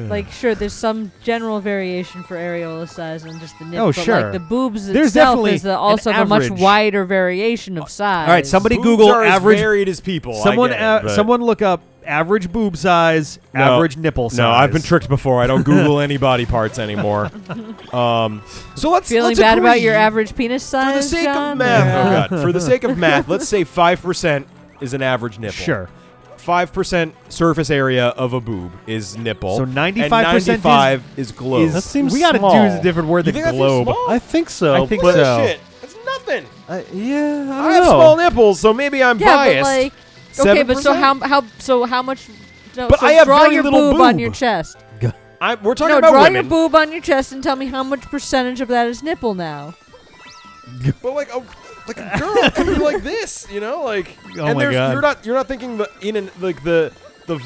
like sure, there's some general variation for areola size on just the nip. Oh, but sure. like the boobs There's itself definitely is also an a much average. wider variation of size. All right, somebody Boobs Google are as average. varied as people. Someone, I get it, but- someone look up average boob size, No, average nipple size. No, I've been tricked before. I don't Google any body parts anymore. So let's Feeling let's bad about agree, your average penis for the size, sake John? of math. Yeah. Oh God, for the sake of math, let's say 5% is an average nipple. Sure. 5% surface area of a boob is nipple. So and 95% 95 is globe. That seems we got to small. use a different word You than think that seems globe. small? I think so. I think but so. Shit, that's nothing. Yeah, I I don't have know. small nipples, so maybe I'm Yeah, biased. but like okay, but so 7%? how much? No, But so I have draw very your little boob on boob. your chest. We're talking No, about draw women. your boob on your chest and tell me how much percentage of that is nipple now. But like a girl could be like this, you know, like. Oh and my there's- God. You're not thinking the the No,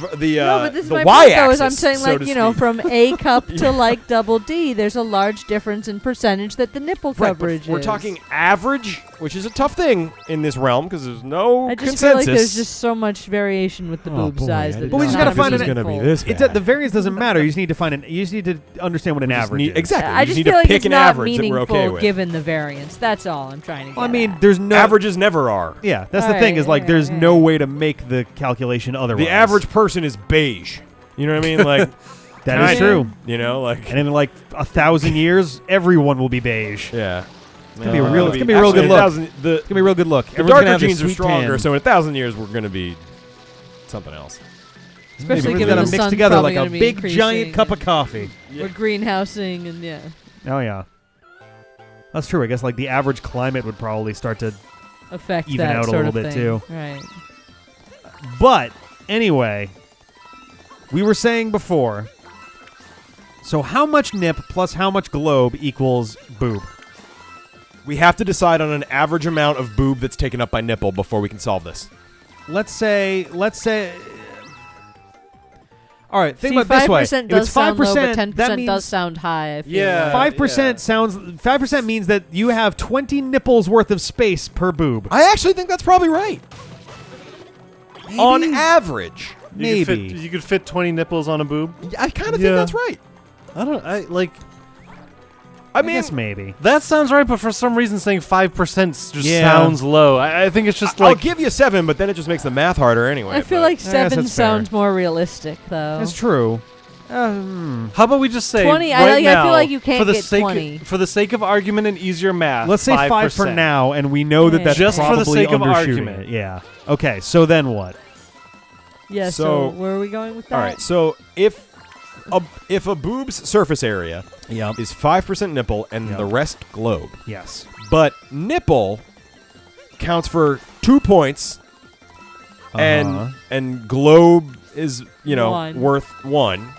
but this is the my y point though. axis. Is I'm saying so like to you know speak. from A cup to like double D, there's a large difference in percentage that the nipple Right, but coverage we're is. talking average, which is a tough thing in this realm because there's no I just consensus. feel like there's just so much variation with the Oh, boob boy, size. I that didn't But we it's just not gotta find this an- was gonna be meaningful. this. It's the variance doesn't matter. You just need to find an. You just need to understand what an We just average need- is. exactly. I You just need feel to like pick it's an not average that we're meaningful okay with. given the variance. That's all I'm trying to get I mean, at. there's no Averages never are. Yeah, that's the thing. Is like there's no way to make the calculation otherwise. The average person is beige. You know what I mean? Like That is kinda, true. You know, like And in like 1,000 years, everyone will be beige. yeah. It's gonna be a real. It's gonna be a real good look. It's The gonna be a real good look. the Everyone's gonna darker have this genes are sweet stronger, tan. so in 1,000 years we're gonna be something else. Especially Everyone's given gotta the mix sun's together probably like a gonna be big increasing giant cup of and coffee. We're greenhousing and yeah, Oh yeah, that's true. I guess like the average climate would probably start to. affect Even that out a sort little of bit, thing. too. Right. But anyway, we were saying before. So how much nip plus how much globe equals boob? We have to decide on an average amount of boob that's taken up by nipple before we can solve this. Let's say. All right, think See, about it this way. 5% If does it's sound low, but 5%, 10% that means does sound high. I feel Yeah. like. 5% sounds. 5% means that you have 20 nipples worth of space per boob. I actually think that's probably right. On average. Maybe. You could fit 20 nipples on a boob. I kind of Yeah. think that's right. I guess maybe. That sounds right, but for some reason saying 5% just Yeah. sounds low. I think it's just I'll like give you 7, but then it just makes the math harder anyway. I feel but- like guess 7 that's fair. sounds more realistic, though. That's true. how about we just say 20, I right like- I feel now, like you can't for the get sake 20. for the sake of argument and easier math. Let's say 5 for 5%. now, and we know that Yeah. that's Just for the probably sake of undershooting argument. it. Yeah. Okay. So then what? Yeah, So- so where are we going with that? All right, so if a boob's surface area Yep. is 5% nipple and Yep. the rest globe, Yes. but nipple counts for 2 points and globe is, you know, 1. worth 1.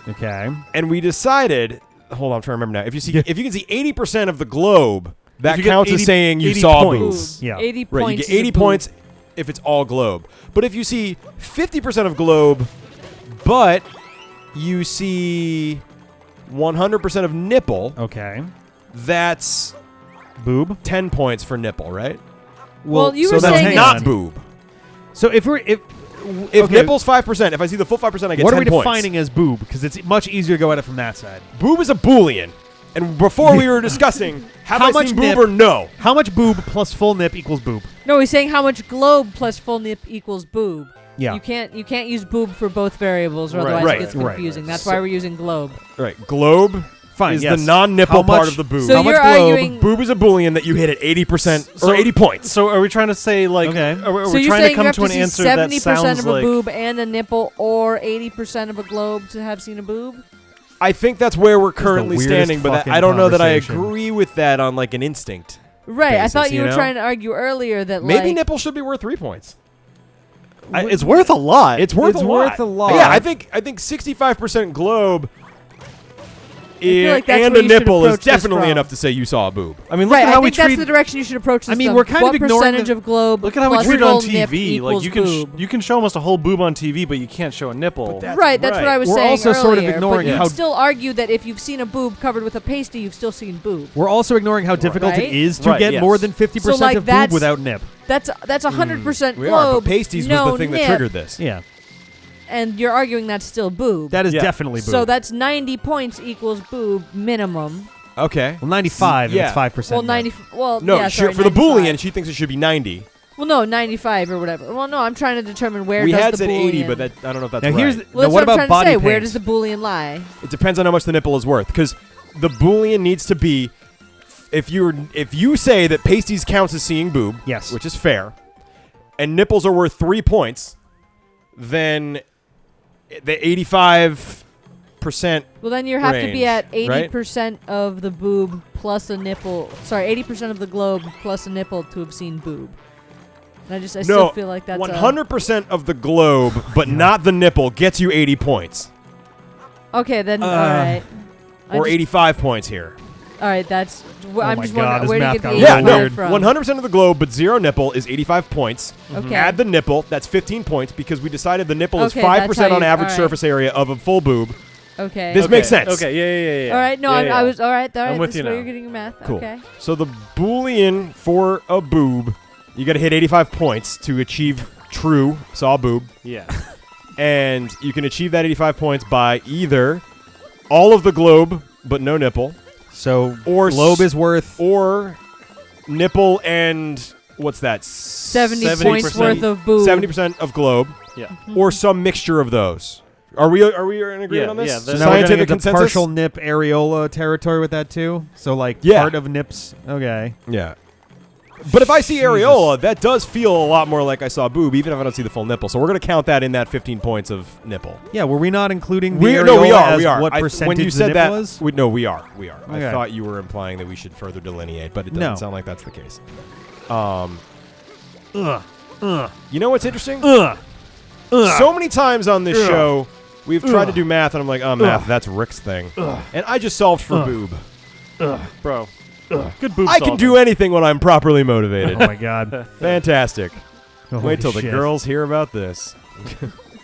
Okay. And we decided, hold on, I'm trying to remember now. If you can see 80% of the globe, that If you get counts 80 as saying you 80 saw points. boobs. Yeah. 80 Right, you points. get is a 80 boob. points if it's all globe. But if you see 50% of globe, but you see 100% of nipple, Okay. that's Boob. 10 points for nipple, right? Well, you so were that's saying not it's- boob. So if If okay, nipple's 5%, if I see the full 5%, I get what 10 are we points. defining as boob? Because it's much easier to go at it from that side. Boob is a Boolean. And before we were discussing, have How I much seen boob nip? or no? How much boob plus full nip equals boob? No, he's saying how much globe plus full nip equals boob. Yeah. You can't use boob for both variables, or Right. otherwise Right. it gets Right. confusing. That's So- why we're using globe. Right, globe Fine, is yes. the non-nipple How much- part of the boob. So How much you're globe? arguing. Boob is a Boolean that you hit at 80% or So- 80 points. So are we trying to say like? Okay. Are So we you're trying saying to come you have to to an see answer that 70% sounds of a like? boob and a nipple, or 80% of a globe to have seen a boob? I think that's where we're is the currently weirdest standing, but fucking I don't know that I conversation. agree with that on like an instinct. Right. I Basis, thought you you were know? trying to argue earlier that Maybe like, nipple should be worth 3 points. It's worth a lot. It's worth a lot. Yeah, I think 65% globe feel like that's and where a you should nipple is approach this definitely from. enough to say you saw a boob. I mean, look Right. at how I we think that's treat. the direction you should approach this. I mean, from. we're kind what of ignoring percentage the- of globe. Look at how we plus treat it on full nip TV. Like equals you can boob. you can show almost a whole boob on TV, but you can't show a nipple. Right, that's what I was We're saying also earlier. sort of ignoring but you how- can still argue that if you've seen a boob covered with a pasty, you've still seen boob. We're also ignoring how difficult Right? it is to Right, get yes. more than 50% So, like, of boob that's- without nip. That's 100% We globe. are, but pasties no was the thing nip, that triggered this. Yeah, and you're arguing that's still boob. that is Yeah. definitely boob. So that's 90 points equals boob minimum. Okay. well, 95 and Yeah. it's 5%. Well, nip. 90. Well, No, yeah, sorry, for the 95. Boolean, she thinks it should be 90. Well, no, 95 or whatever. Well, no, I'm trying to determine where We does had the said Boolean. 80, but that, I don't know if that's Now right. here's the, Well, now that's what I'm about trying body to say. paint? Where does the Boolean lie? It depends on how much the nipple is worth, because the Boolean needs to be. If you say that pasties counts as seeing boob, Yes. which is fair, and nipples are worth 3 points, then the 85%. Well, then you have to be at range, right? 80% of the boob plus a nipple. Sorry, 80% of the globe plus a nipple to have seen boob. And I still feel like that's 100% of the globe, but not the nipple, gets you 80 points. Okay, then all right. Or 85 points here. All right, that's. Oh I'm my just God, wondering this where do you math get the got 85 Yeah, no, weird. from? 100% of the globe, but 0 nipple is 85 points. Okay. Add the nipple, that's 15 points, because we decided the nipple is Okay, that's 5% how on you- average alright. surface area of a full boob. Okay. This makes sense. Okay, yeah. All right, no, Yeah, yeah. I was all right. All right, I'm with this you is where now. you're getting your math. Cool. Okay. So the Boolean for a boob, you got to hit 85 points to achieve true saw boob. Yeah. And you can achieve that 85 points by either all of the globe, but no nipple, So or globe is worth or nipple and what's that? 70 points 70%. worth of boob. 70% of globe, Yeah. or some mixture of those. Are we in agreement Yeah, on this? yeah, so that's- now we're gonna Scientific get the consensus? partial nip areola territory with that too. So like Yeah. part of nips. Okay. Yeah. But if I see areola, that does feel a lot more like I saw boob, even if I don't see the full nipple. So we're going to count that in that 15 points of nipple. Yeah, were we not including the No, we areola are. as We are. what I- percentage when you the said nipple that, was? no, we are. We are. Okay. I thought you were implying that we should further delineate, but it doesn't No. sound like that's the case. Ugh. You know what's interesting? Ugh. So many times on this Ugh. show, we've tried to Ugh. do math, and I'm like, oh, math, Ugh. that's Rick's thing. And I just solved for boob. Bro. Good boob I can do anything when I'm properly motivated. Oh my god. Fantastic. Holy Wait till the shit. girls hear about this.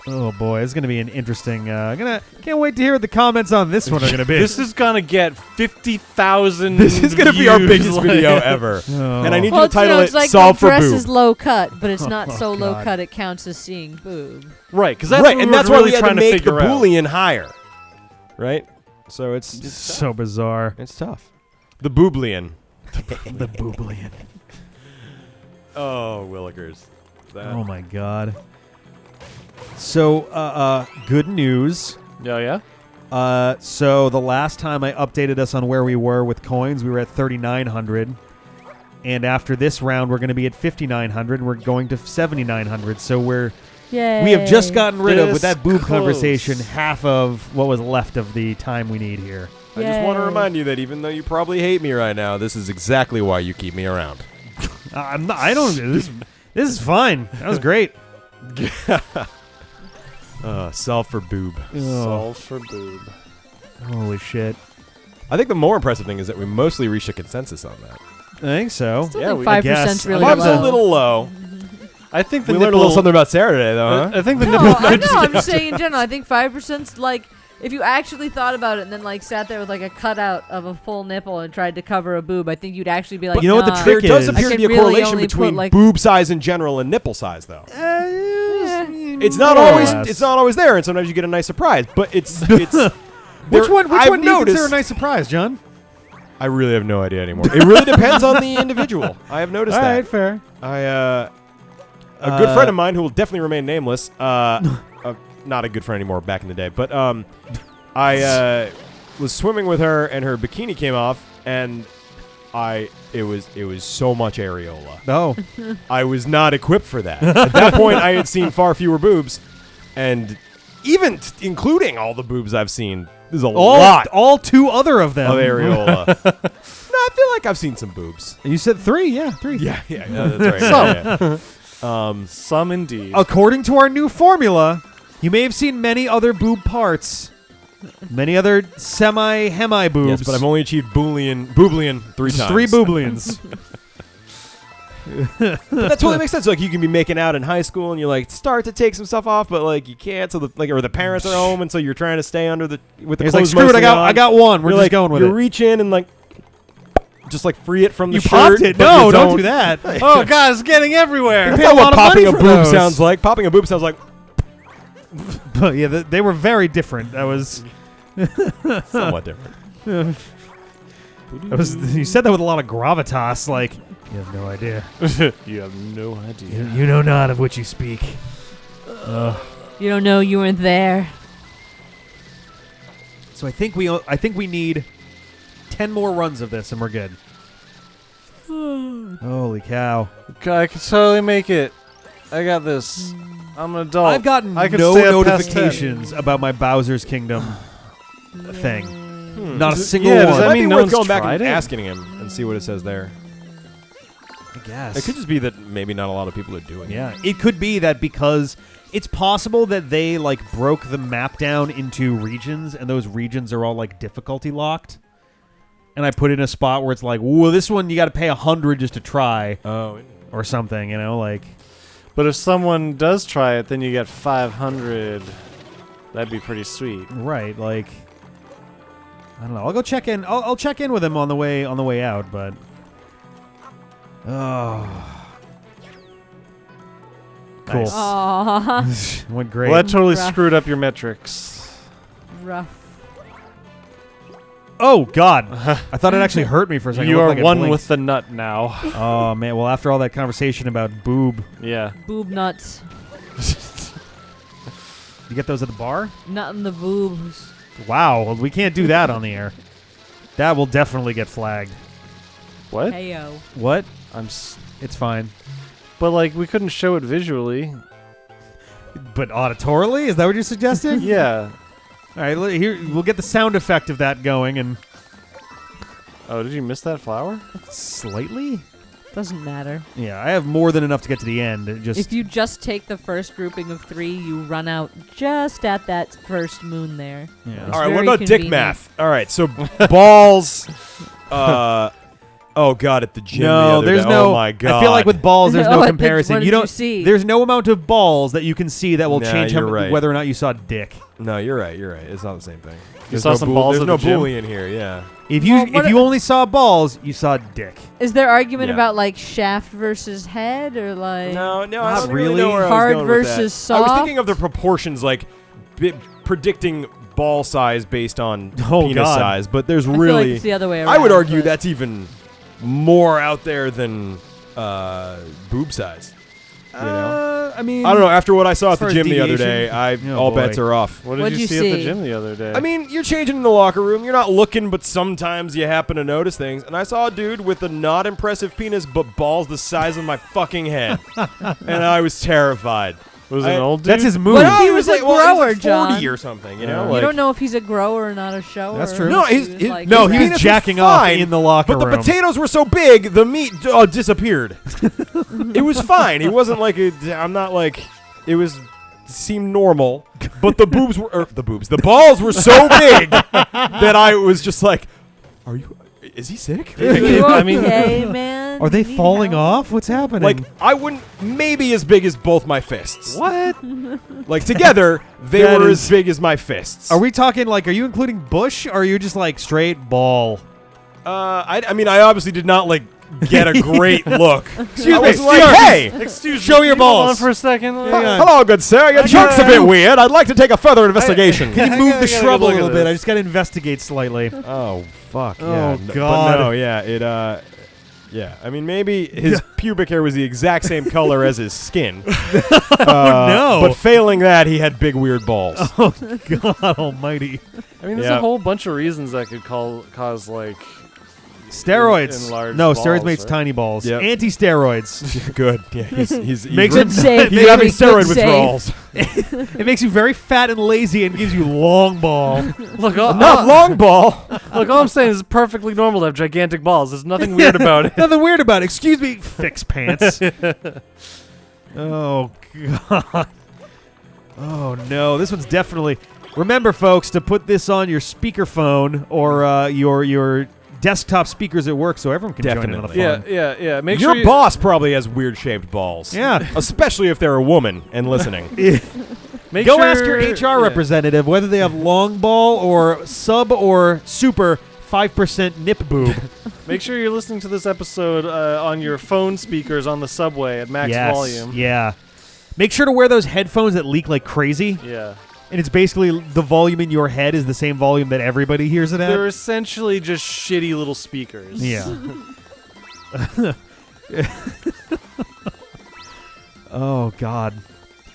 Oh boy, it's gonna be an interesting. Can't wait to hear what the comments on this one are gonna be. This is gonna get 50,000. This is going to be our views, biggest like- video ever. Oh. And I need Well, you to title it's it like Solve the for dress Boob. is low cut, but it's not Oh, so low God. cut it counts as seeing boob. Right, because that's Right, what and we that's were why really we had to trying to make the figure out. Boolean higher. Right? So it's so bizarre. it's tough. The Booblian. The booblian. Oh, Willikers. Oh my god. So, good news. Yeah. So the last time I updated us on where we were with coins, we were at 3,900. And after this round, we're going to be at 5,900. We're going to 7,900. So Yay. we have just gotten rid of, with This that boob close. conversation, half of what was left of the time we need here. I just want to Yay. remind you that even though you probably hate me right now, this is exactly why you keep me around. I'm not. I don't. This is fine. That was great. Solve for boob. Oh, Solve for boob. holy shit. I think the more impressive thing is that we mostly reached a consensus on that. I think so. Still Yeah, think we- 5% guess. really Five's low. a little low. I think the We nipple. learned a little something about Sarah today, though, huh? I think the No, nipple. I could know. just I'm get just up saying in general. I think 5%'s like if you actually thought about it and then like sat there with like a cutout of a full nipple and tried to cover a boob. I think you'd actually be like, You know what the nah. trick There does is- appear I to be a can really correlation only put, between like- boob size in general and nipple size, though. It's not More or always less. it's not always there, and sometimes you get a nice surprise. But it's Which one? Which I've one do you consider noticed- a nice surprise, John? I really have no idea anymore. It really depends on the individual. I have noticed All that. right, fair. A good friend of mine who will definitely remain nameless. Not a good friend anymore back in the day, but was swimming with her, and her bikini came off, and it was so much areola. Oh. I was not equipped for that. At that point, I had seen far fewer boobs, and even including all the boobs I've seen, there's a lot All 2 other of them. of areola. No, I feel like I've seen some boobs. You said 3, yeah, 3. Yeah, that's right. Some indeed. According to our new formula, you may have seen many other boob parts. Many other semi-hemi boobs. Yes, but I've only achieved booblian 3 times. 3 booblians. But that totally makes sense. Like, you can be making out in high school, and you like start to take some stuff off, but like you can't. So or the parents are home, and so you're trying to stay with the He's clothes. like, screw it, mostly on. I got one. We're You're just like, going with you it. reach in and like just like free it from the You shirt. popped it. but No, you don't do that. Oh God, it's getting everywhere. That's That's a lot what of popping money a for boob those. sounds like. Popping a boob sounds like But yeah, they were very different. That was... somewhat different. You said that with a lot of gravitas, like, you have no idea. You have no idea. You know not of which you speak. You don't know you weren't there. So I think we need 10 more runs of this and we're good. Holy cow. Okay, I can totally make it. I got this. I'm an adult. I've gotten I can no stay up past 10. notifications about my Bowser's Kingdom thing. Not a single yeah, does one. that Might mean be no worth one's going back tried and it? asking him and see what it says there. I guess. It could just be that maybe not a lot of people are doing it. Yeah, it could be that because it's possible that they like broke the map down into regions, and those regions are all like difficulty locked. And I put it in a spot where it's like, whoa, this one you got to pay 100 just to try, Oh. or something, you know, like. But if someone does try it, then you get 500. That'd be pretty sweet. Right, like. I don't know. I'll go check in. I'll check in with him on the way out, but. Oh. Cool. Nice. Aww. Went great. Well, that totally Rough. screwed up your metrics. Rough. Oh God! I thought it actually hurt me for a second. It You looked are like it one blinked. with the nut now. Oh man! Well, after all that conversation about boob, Yeah. Boob nuts. you get those at the bar? Nut in the boobs. Wow! Well, we can't do that on the air. That will definitely get flagged. What? Heyo. What? I'm. It's fine. But like, we couldn't show it visually. But auditorily, is that what you're suggesting? Yeah. All right. Here, we'll get the sound effect of that going, and Oh, did you miss that flower? slightly. Doesn't matter. Yeah, I have more than enough to get to the end. It just If you just take the first grouping of 3, you run out just at that first moon there. yeah. It's All right, what very about dick convenient. math? All right, so balls. Oh God, at the gym. the No, other there's day. no. Oh my God. I feel like with balls, there's Oh, no what comparison. did You you don't see? There's no amount of balls that you can see that will Nah, change you're right. whether or not you saw dick. No, you're right. You're right. It's not the same thing. There's saw no some balls There's at no the gym? Boolean here. Yeah. If you Well, what if you only saw balls, you saw dick. Is there argument Yeah. about like shaft versus head or like No, I Not don't really know really. where I was Hard going with that. versus I was soft? thinking of the proportions, like predicting ball size based on Oh, penis God. size, but there's I feel really. like it's the other way around. I would argue but- that's even more out there than boob size. You know? I mean, I don't know. After what I saw As at the far as gym the other deviation? day, Oh, all boy. bets are off. What did What'd you you see at the see? gym the other day? I mean, you're changing in the locker room. You're not looking, but sometimes you happen to notice things. And I saw a dude with a not impressive penis, but balls the size of my fucking head, and I was terrified. was it an old dude? that's his move. What if he he was like, a well, he grower, was like 40 John? or something. You Yeah. know, You You like, don't know if he's a grower or not a shower. That's true. No, He his- was his- like- No, his he penis was was jacking off fine, in the locker But the room. potatoes were so big, the meat disappeared. It was fine. He wasn't like I'm not like. It was seemed normal, but the the balls were so big that I was just like, "Are you? Is he sick?" Are you I mean- okay, man? Are they You need falling help? off? What's happening? Like I wouldn't maybe as big as both my fists. what? Like together, they That were is- as big as my fists. are we talking like? Are you including bush? Or are you just like straight ball? I mean, I obviously did not like get a great look. Excuse I me, was like, excuse me. hey, Excuse Show me. your can you hold balls. on for a second. hello, good sir. Your joke's a bit weird. I'd like to take a further investigation. Can you I move gotta the get a shrub a look at little bit? this. I just got to investigate slightly. Oh fuck! Oh, yeah. God. But no, yeah. It Yeah, I mean, maybe his pubic hair was the exact same color as his skin. no. But failing that, he had big, weird balls. Oh, God almighty. I mean, there's Yeah. a whole bunch of reasons that could cause like Steroids. enlarged No, balls, steroids makes right? tiny balls. Yep. Anti-steroids. Good. Yeah, he's Makes re- him save. he's having Very steroid good save. withdrawals. It makes you very fat and lazy and gives you long ball. Look, Not long ball. look, all I'm saying is it's perfectly normal to have gigantic balls. There's nothing weird about it. Nothing weird about it. Excuse me, fix pants. Oh, God. Oh, no. This one's definitely... Remember, folks, to put this on your speakerphone or your desktop speakers at work so everyone can join in on the fun. Yeah. Make Your sure boss probably has weird-shaped balls. Yeah. Especially if they're a woman and listening. Make Go sure, ask your HR representative whether they have long ball or sub or super 5% nip boob. Make sure you're listening to this episode on your phone speakers on the subway at max Yes. volume. Yeah. Make sure to wear those headphones that leak like crazy. Yeah. And it's basically the volume in your head is the same volume that everybody hears it at. They're essentially just shitty little speakers. Yeah. Oh, God.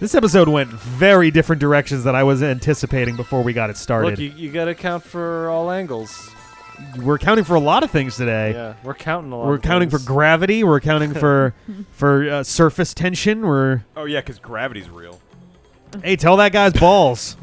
This episode went very different directions than I was anticipating before we got it started. Look, you got to count for all angles. We're accounting for a lot of things today. Yeah, we're counting a lot. We're of accounting for things. gravity. We're accounting for surface tension. Oh, yeah, because gravity's real. Hey, tell that guy's balls.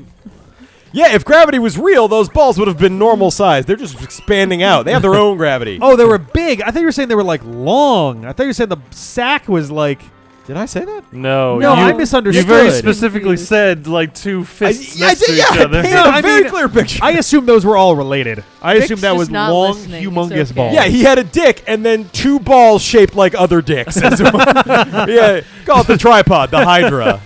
Yeah, if gravity was real, those balls would have been normal size. They're just expanding out. They have their own gravity. Oh, they were big. I thought you were saying they were like long. I thought you were saying the sack was like. Did I say that? No, No, you, I misunderstood. You very specifically said like two fists next to each other. I painted No, a I very mean, clear picture. I assumed those were all related. I Vic's assumed that just was not long, listening. It's humongous okay. balls. Yeah, he had a dick and then two balls shaped like other dicks. Yeah, call it the tripod, the Hydra.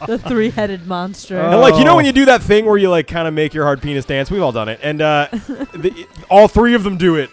The three-headed monster. And like, you know when you do that thing where you like kind of make your hard penis dance? We've all done it. And all three of them do it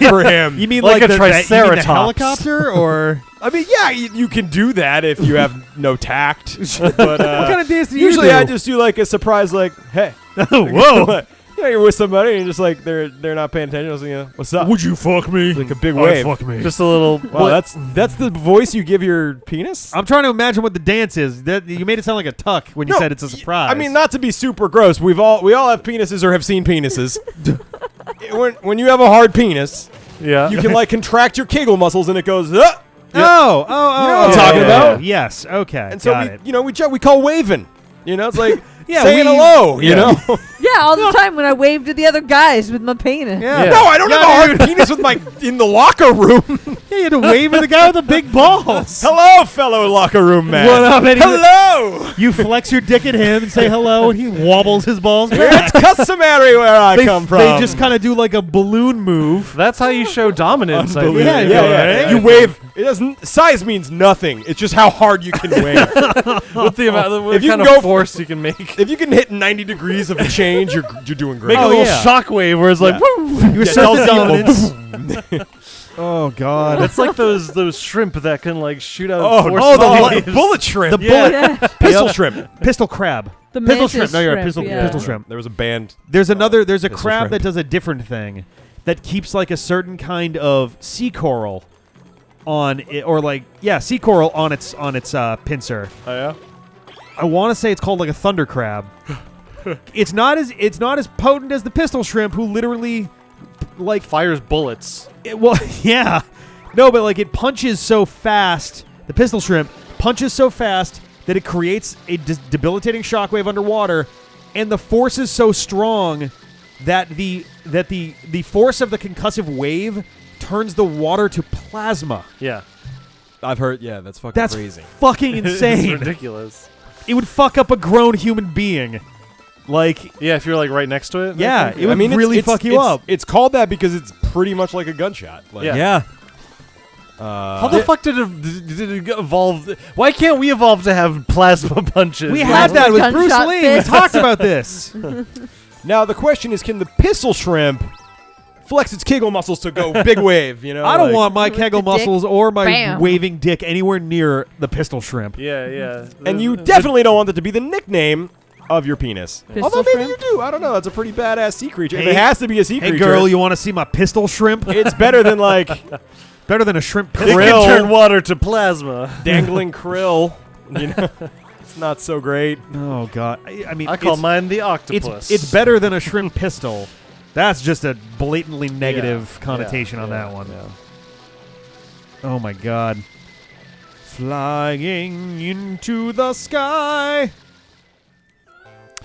for him. You mean Like like, a you mean the triceratops. helicopter or I mean, yeah, you can do that if you have no tact. But what kind of dance do you usually do? I just do like a surprise, like, hey. Whoa. You know, you're with somebody and you're just like, they're not paying attention. I was like, what's up? Would you fuck me? Like a big wave. Fuck me. Just a little. Wow, that's the voice you give your penis? I'm trying to imagine what the dance is. That you made it sound like a tuck when you No, said it's a surprise. I mean, not to be super gross. We all have penises or have seen penises. when you have a hard penis, Yeah. you can like contract your Kegel muscles and it goes, Oh, You know what I'm talking about? Yes. Okay. and so got it. we call waving. You know, it's like Yeah, saying we- hello. You yeah. know. Yeah, all the time when I waved to the other guys with my penis. Yeah. No, I don't have a hard penis with my in the locker room. Yeah, you had to wave at the guy with the big balls. Hello, fellow locker room man. What up, Eddie? Hello. You flex your dick at him and say hello, and he wobbles his balls back. It's customary where I come from. They just kind of do like a balloon move. That's how you show dominance. I Unbelievable. think. Yeah. You wave. It doesn't. Size means nothing. It's just how hard you can wave. With the amount, what If you kind can of go- force you can make. If you can hit 90 degrees of a change, you're doing great. Make a Oh, little yeah. shockwave where it's like, Yeah. woo! You assert the dominance. Oh God. It's like those shrimp that can like shoot out. Oh, force the waves. bullet shrimp. The Yeah. bullet Pistol shrimp. pistol crab. The Pistol mantis shrimp. No, you're right. shrimp, Pistol shrimp. There was a band. There's a Pistol crab shrimp. that does a different thing that keeps like a certain kind of sea coral on it, or like sea coral on its pincer. Oh yeah. I want to say it's called like a thunder crab. It's not as potent as the pistol shrimp, who literally like Fires bullets. yeah. No, but like it punches so fast. The pistol shrimp punches so fast that it creates a debilitating shockwave underwater, and the force is so strong that the force of the concussive wave turns the water to plasma. Yeah. I've heard. Yeah, that's fucking That's crazy. fucking It's insane. ridiculous. It would fuck up a grown human being. Like, Yeah, if you're like right next to it. yeah, I think. it would really fuck you up. It's called that because it's pretty much like a gunshot. Like, Yeah. How the fuck did it evolve? Why can't we evolve to have plasma punches? We Like had that the with Bruce gunshot Lee. fist. We talked about this. Now the question is, can the pistol shrimp flex its Kegel muscles to go big wave? You know, I don't like- want my With Kegel the dick, muscles or my bam. waving dick anywhere near the pistol shrimp. Yeah. And you definitely don't want that to be the nickname of your penis. Pistol Although maybe shrimp? you do. I don't know. It's a pretty badass sea creature. If Hey- it has to be a sea Hey, creature, girl, you want to see my pistol shrimp? it's better than like Better than a shrimp It pistol. can Krill. turn water to plasma. dangling krill. You know, it's not so great. Oh, God. I mean, I call it's, mine the octopus. it's better than a shrimp pistol. That's just a blatantly negative Yeah, connotation yeah, on yeah, that one. yeah. Oh, my God. Flying into the sky.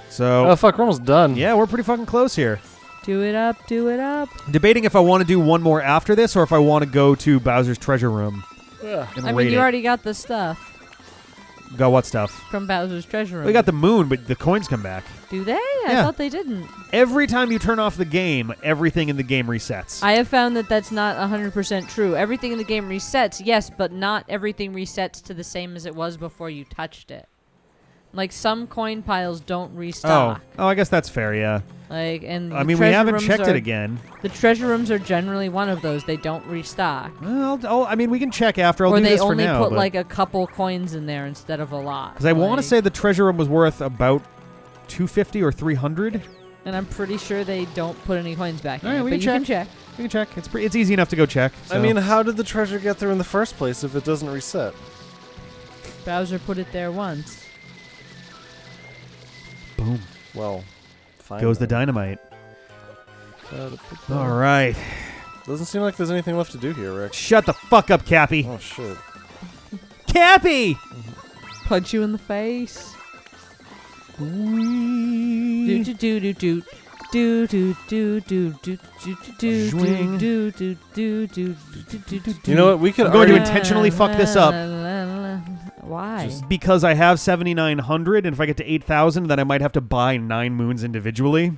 So, Oh fuck, we're almost done. yeah, we're pretty fucking close here. Do it up, do it up. Debating if I want to do one more after this or if I want to go to Bowser's Treasure Room Yeah. and I raid mean, you it. already got the stuff Got what stuff? from Bowser's Treasure Room. We got the moon, but the coins come back. Do they? Yeah. I thought they didn't. Every time you turn off the game, everything in the game resets. I have found that that's not 100% true. Everything in the game resets, yes, but not everything resets to the same as it was before you touched it. Like, some coin piles don't restock. Oh, I guess that's fair, yeah. Like, and I the mean, we treasure haven't rooms checked are- it again. The treasure rooms are generally one of those. They don't restock. Well, I mean, we can check after. I'll Or do they this for only now. put, like, a couple coins in there instead of a lot. Because I want to Like- say the treasure room was worth about 250 or 300. And I'm pretty sure they don't put any coins back in All right, it, we but can you can check. check. We can check. It's easy enough to go check. I so. mean, how did the treasure get there in the first place if it doesn't reset? Bowser put it there once. boom Well, fine. goes the then. dynamite. Gotta put that- All right, Doesn't seem like there's anything left to do here, Rick. shut the fuck up, Cappy. Oh shit. Cappy. Punch you in the face. Do do do do do. Do do do do do do do Zwing. do do do do do do. You know what? We could I'm going to already. intentionally fuck this up. Why? Because I have 7,900, and if I get to 8,000, then I might have to buy 9 moons individually.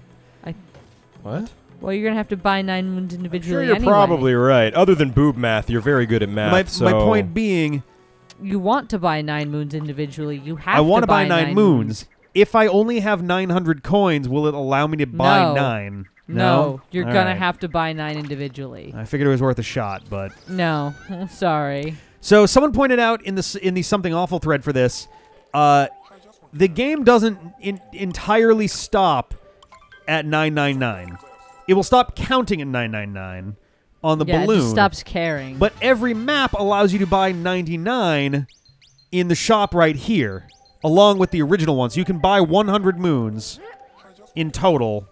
What? Well, you're gonna have to buy 9 moons Sure, individually you're anyway. probably right. Other than boob math, you're very good at math. My so point being, You want to buy 9 moons individually. You have I want to to buy buy 9 moons. If I only have 900 coins, will it allow me to buy No. 9? No, you're All gonna right. have to buy 9 individually. I figured it was worth a shot, but No, sorry. so someone pointed out in the something awful thread for this, the game doesn't entirely stop at 999. It will stop counting at 999 on the Yeah, balloon. it just stops caring. But every map allows you to buy 99 in the shop right here, along with the original one. So you can buy 100 moons in total,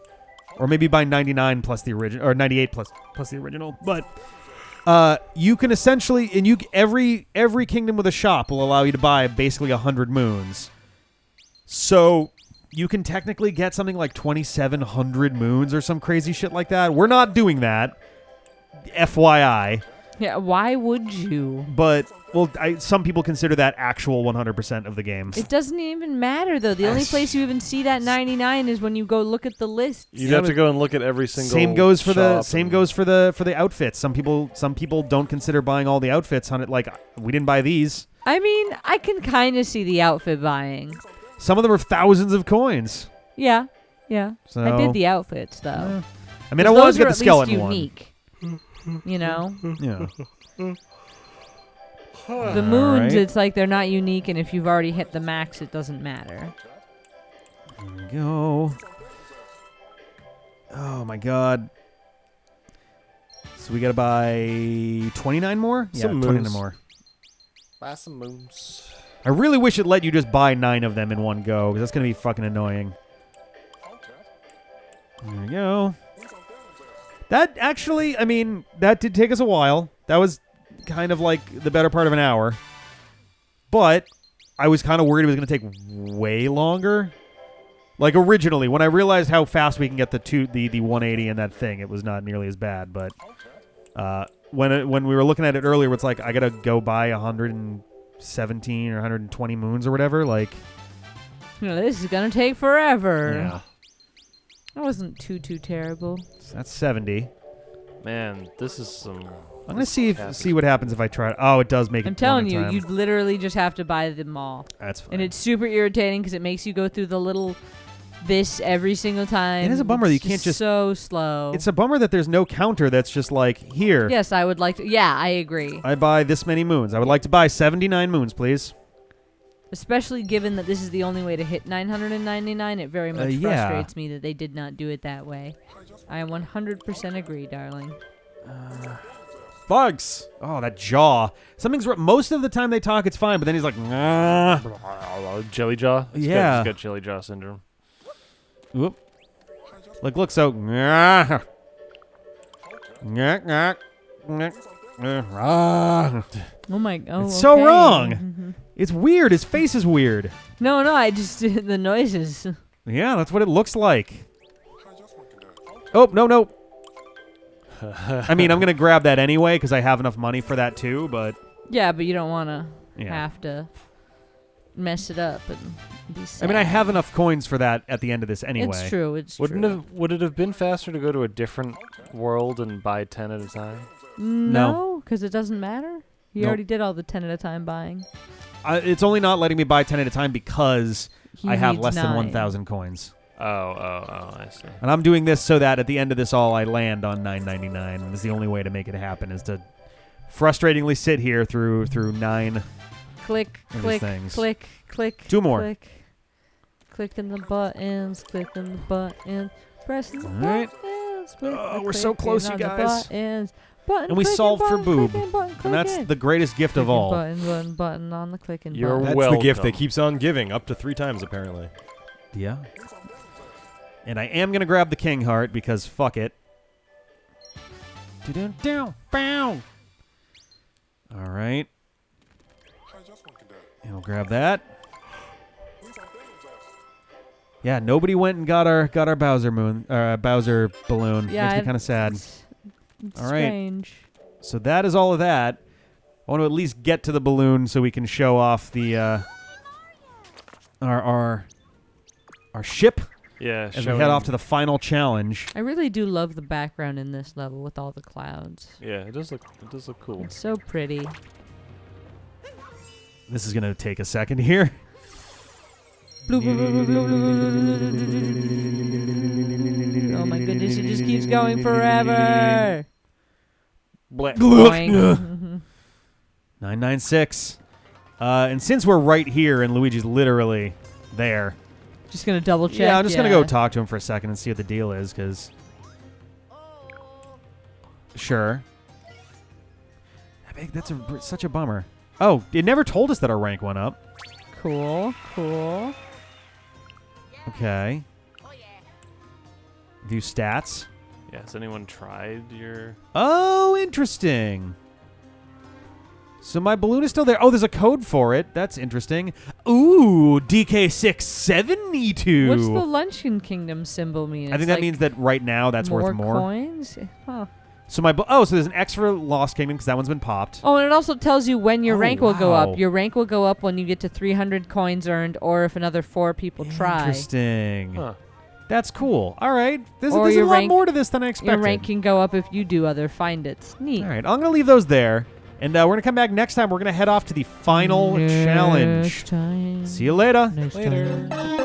or maybe buy 99 plus the original, or 98 plus the original. But you can essentially, and every kingdom with a shop will allow you to buy basically 100 moons. So you can technically get something like 2,700 moons or some crazy shit like that. We're not doing that, FYI. yeah, why would you? But well, some people consider that actual 100% of the game. It doesn't even matter though. The only place you even see that 99 is when you go look at the list. You'd have to go and look at every single. Same goes for the shop and- for the outfits. Some people don't consider buying all the outfits on it. Like, we didn't buy these. I mean, I can kind of see the outfit buying. Some of them are thousands of coins. Yeah. So I did the outfits though. I mean, I 'Cause wanted those to get are the at skeleton least one. unique. You know, Yeah. the moons. right. It's like they're not unique, and if you've already hit the max, it doesn't matter. There we go. Oh my god. So we gotta buy 29 more? Some yeah, 29 moons. more. Buy some moons. I really wish it let you just buy 9 of them in one go, because that's gonna be fucking annoying. There we go. That actually, I mean, that did take us a while. That was kind of like the better part of an hour. But I was kind of worried it was going to take way longer. Like originally, when I realized how fast we can get the 180 and that thing, it was not nearly as bad. But when we were looking at it earlier, it's like I got to go buy 117 or 120 moons or whatever. Like, You know, this is gonna take forever. yeah, That wasn't too terrible. so that's 70. Man, this is some. I'm gonna see what happens if I try it. Oh, it does make it. I'm telling one you, time. you literally just have to buy them all. That's fine. And it's super irritating because it makes you go through the little this every single time. It is a bummer that you It's can't just- so slow. It's a bummer that there's no counter that's just like, here, Yes, I would like to. Yeah, I agree. I buy this many moons. I would like to buy 79 moons, please. Especially given that this is the only way to hit 999, it very much yeah. frustrates me that they did not do it that way. I 100% agree, darling. Bugs. Oh, that jaw. Most of the time they talk, it's fine, but then he's like, nah. Jelly jaw. Yeah. He's got jelly jaw syndrome. Whoop. Look, so. Nah. Nah, nah, nah, nah. Oh my god. It's so wrong. It's weird. His face is weird. No, I just did the noises. Yeah, that's what it looks like. Oh, no. I mean, I'm going to grab that anyway because I have enough money for that too, but... Yeah, but you don't want to Yeah. have to mess it up and be sad. I mean, I have enough coins for that at the end of this anyway. It's true. It's Would true. it have been faster to go to a different world and buy 10 at a time? No, because it doesn't matter. You Nope. already did all the 10 at a time buying. It's only not letting me buy 10 at a time because He I have needs less than 9. 1,000 coins. Oh, I see. And I'm doing this so that at the end of this all, I land on 999. And it's the only way to make it happen is to frustratingly sit here through 9. Click, These click, things. click, click. 2 more. Click. Clicking the buttons, clicking the buttons, pressing the All right. buttons. Oh, we're so close, you on the guys. buttons. Button And we clicking, solved for button Boob. clicking, button And that's clicking. the greatest gift of Clicking all. Button on the clicking You're button. That's welcome. the gift that keeps on giving, up to 3 times apparently. Yeah. And I am going to grab the King Heart because fuck it. Bow. All right. And we'll grab that. Yeah, nobody went and got our Bowser Bowser balloon. Yeah, Makes me kind of sad. It's All right. strange. So that is all of that. I want to at least get to the balloon so we can show off the our ship Yeah, as we head off to the final challenge. I really do love the background in this level with all the clouds. Yeah, it does look cool. It's so pretty. This is going to take a second here. Oh my goodness, it just keeps going forever. Boing. 996. And since we're right here and Luigi's literally there. Just gonna double check. Yeah, I'm just going to go talk to him for a second and see what the deal is, because... Sure. That's such a bummer. Oh, it never told us that our rank went up. Cool. Okay. View stats. Yeah, has anyone tried your... Oh, interesting. So my balloon is still there. Oh, there's a code for it. That's interesting. Ooh, DK672. What's the Luncheon Kingdom symbol mean? I think that means that right now that's worth more. Coins? Huh. So so there's an extra Lost Kingdom because that one's been popped. Oh, and it also tells you when your rank will go wow. up. Your rank will go up when you get to 300 coins earned, or if another 4 people try. Interesting. Huh. That's cool. All right. There's Or a your lot rank- more to this than I expected. Your rank can go up if you do other find it's neat. All right. I'm going to leave those there. And we're going to come back next time. We're going to head off to the final challenge. Next time. See you later. Next Later. time.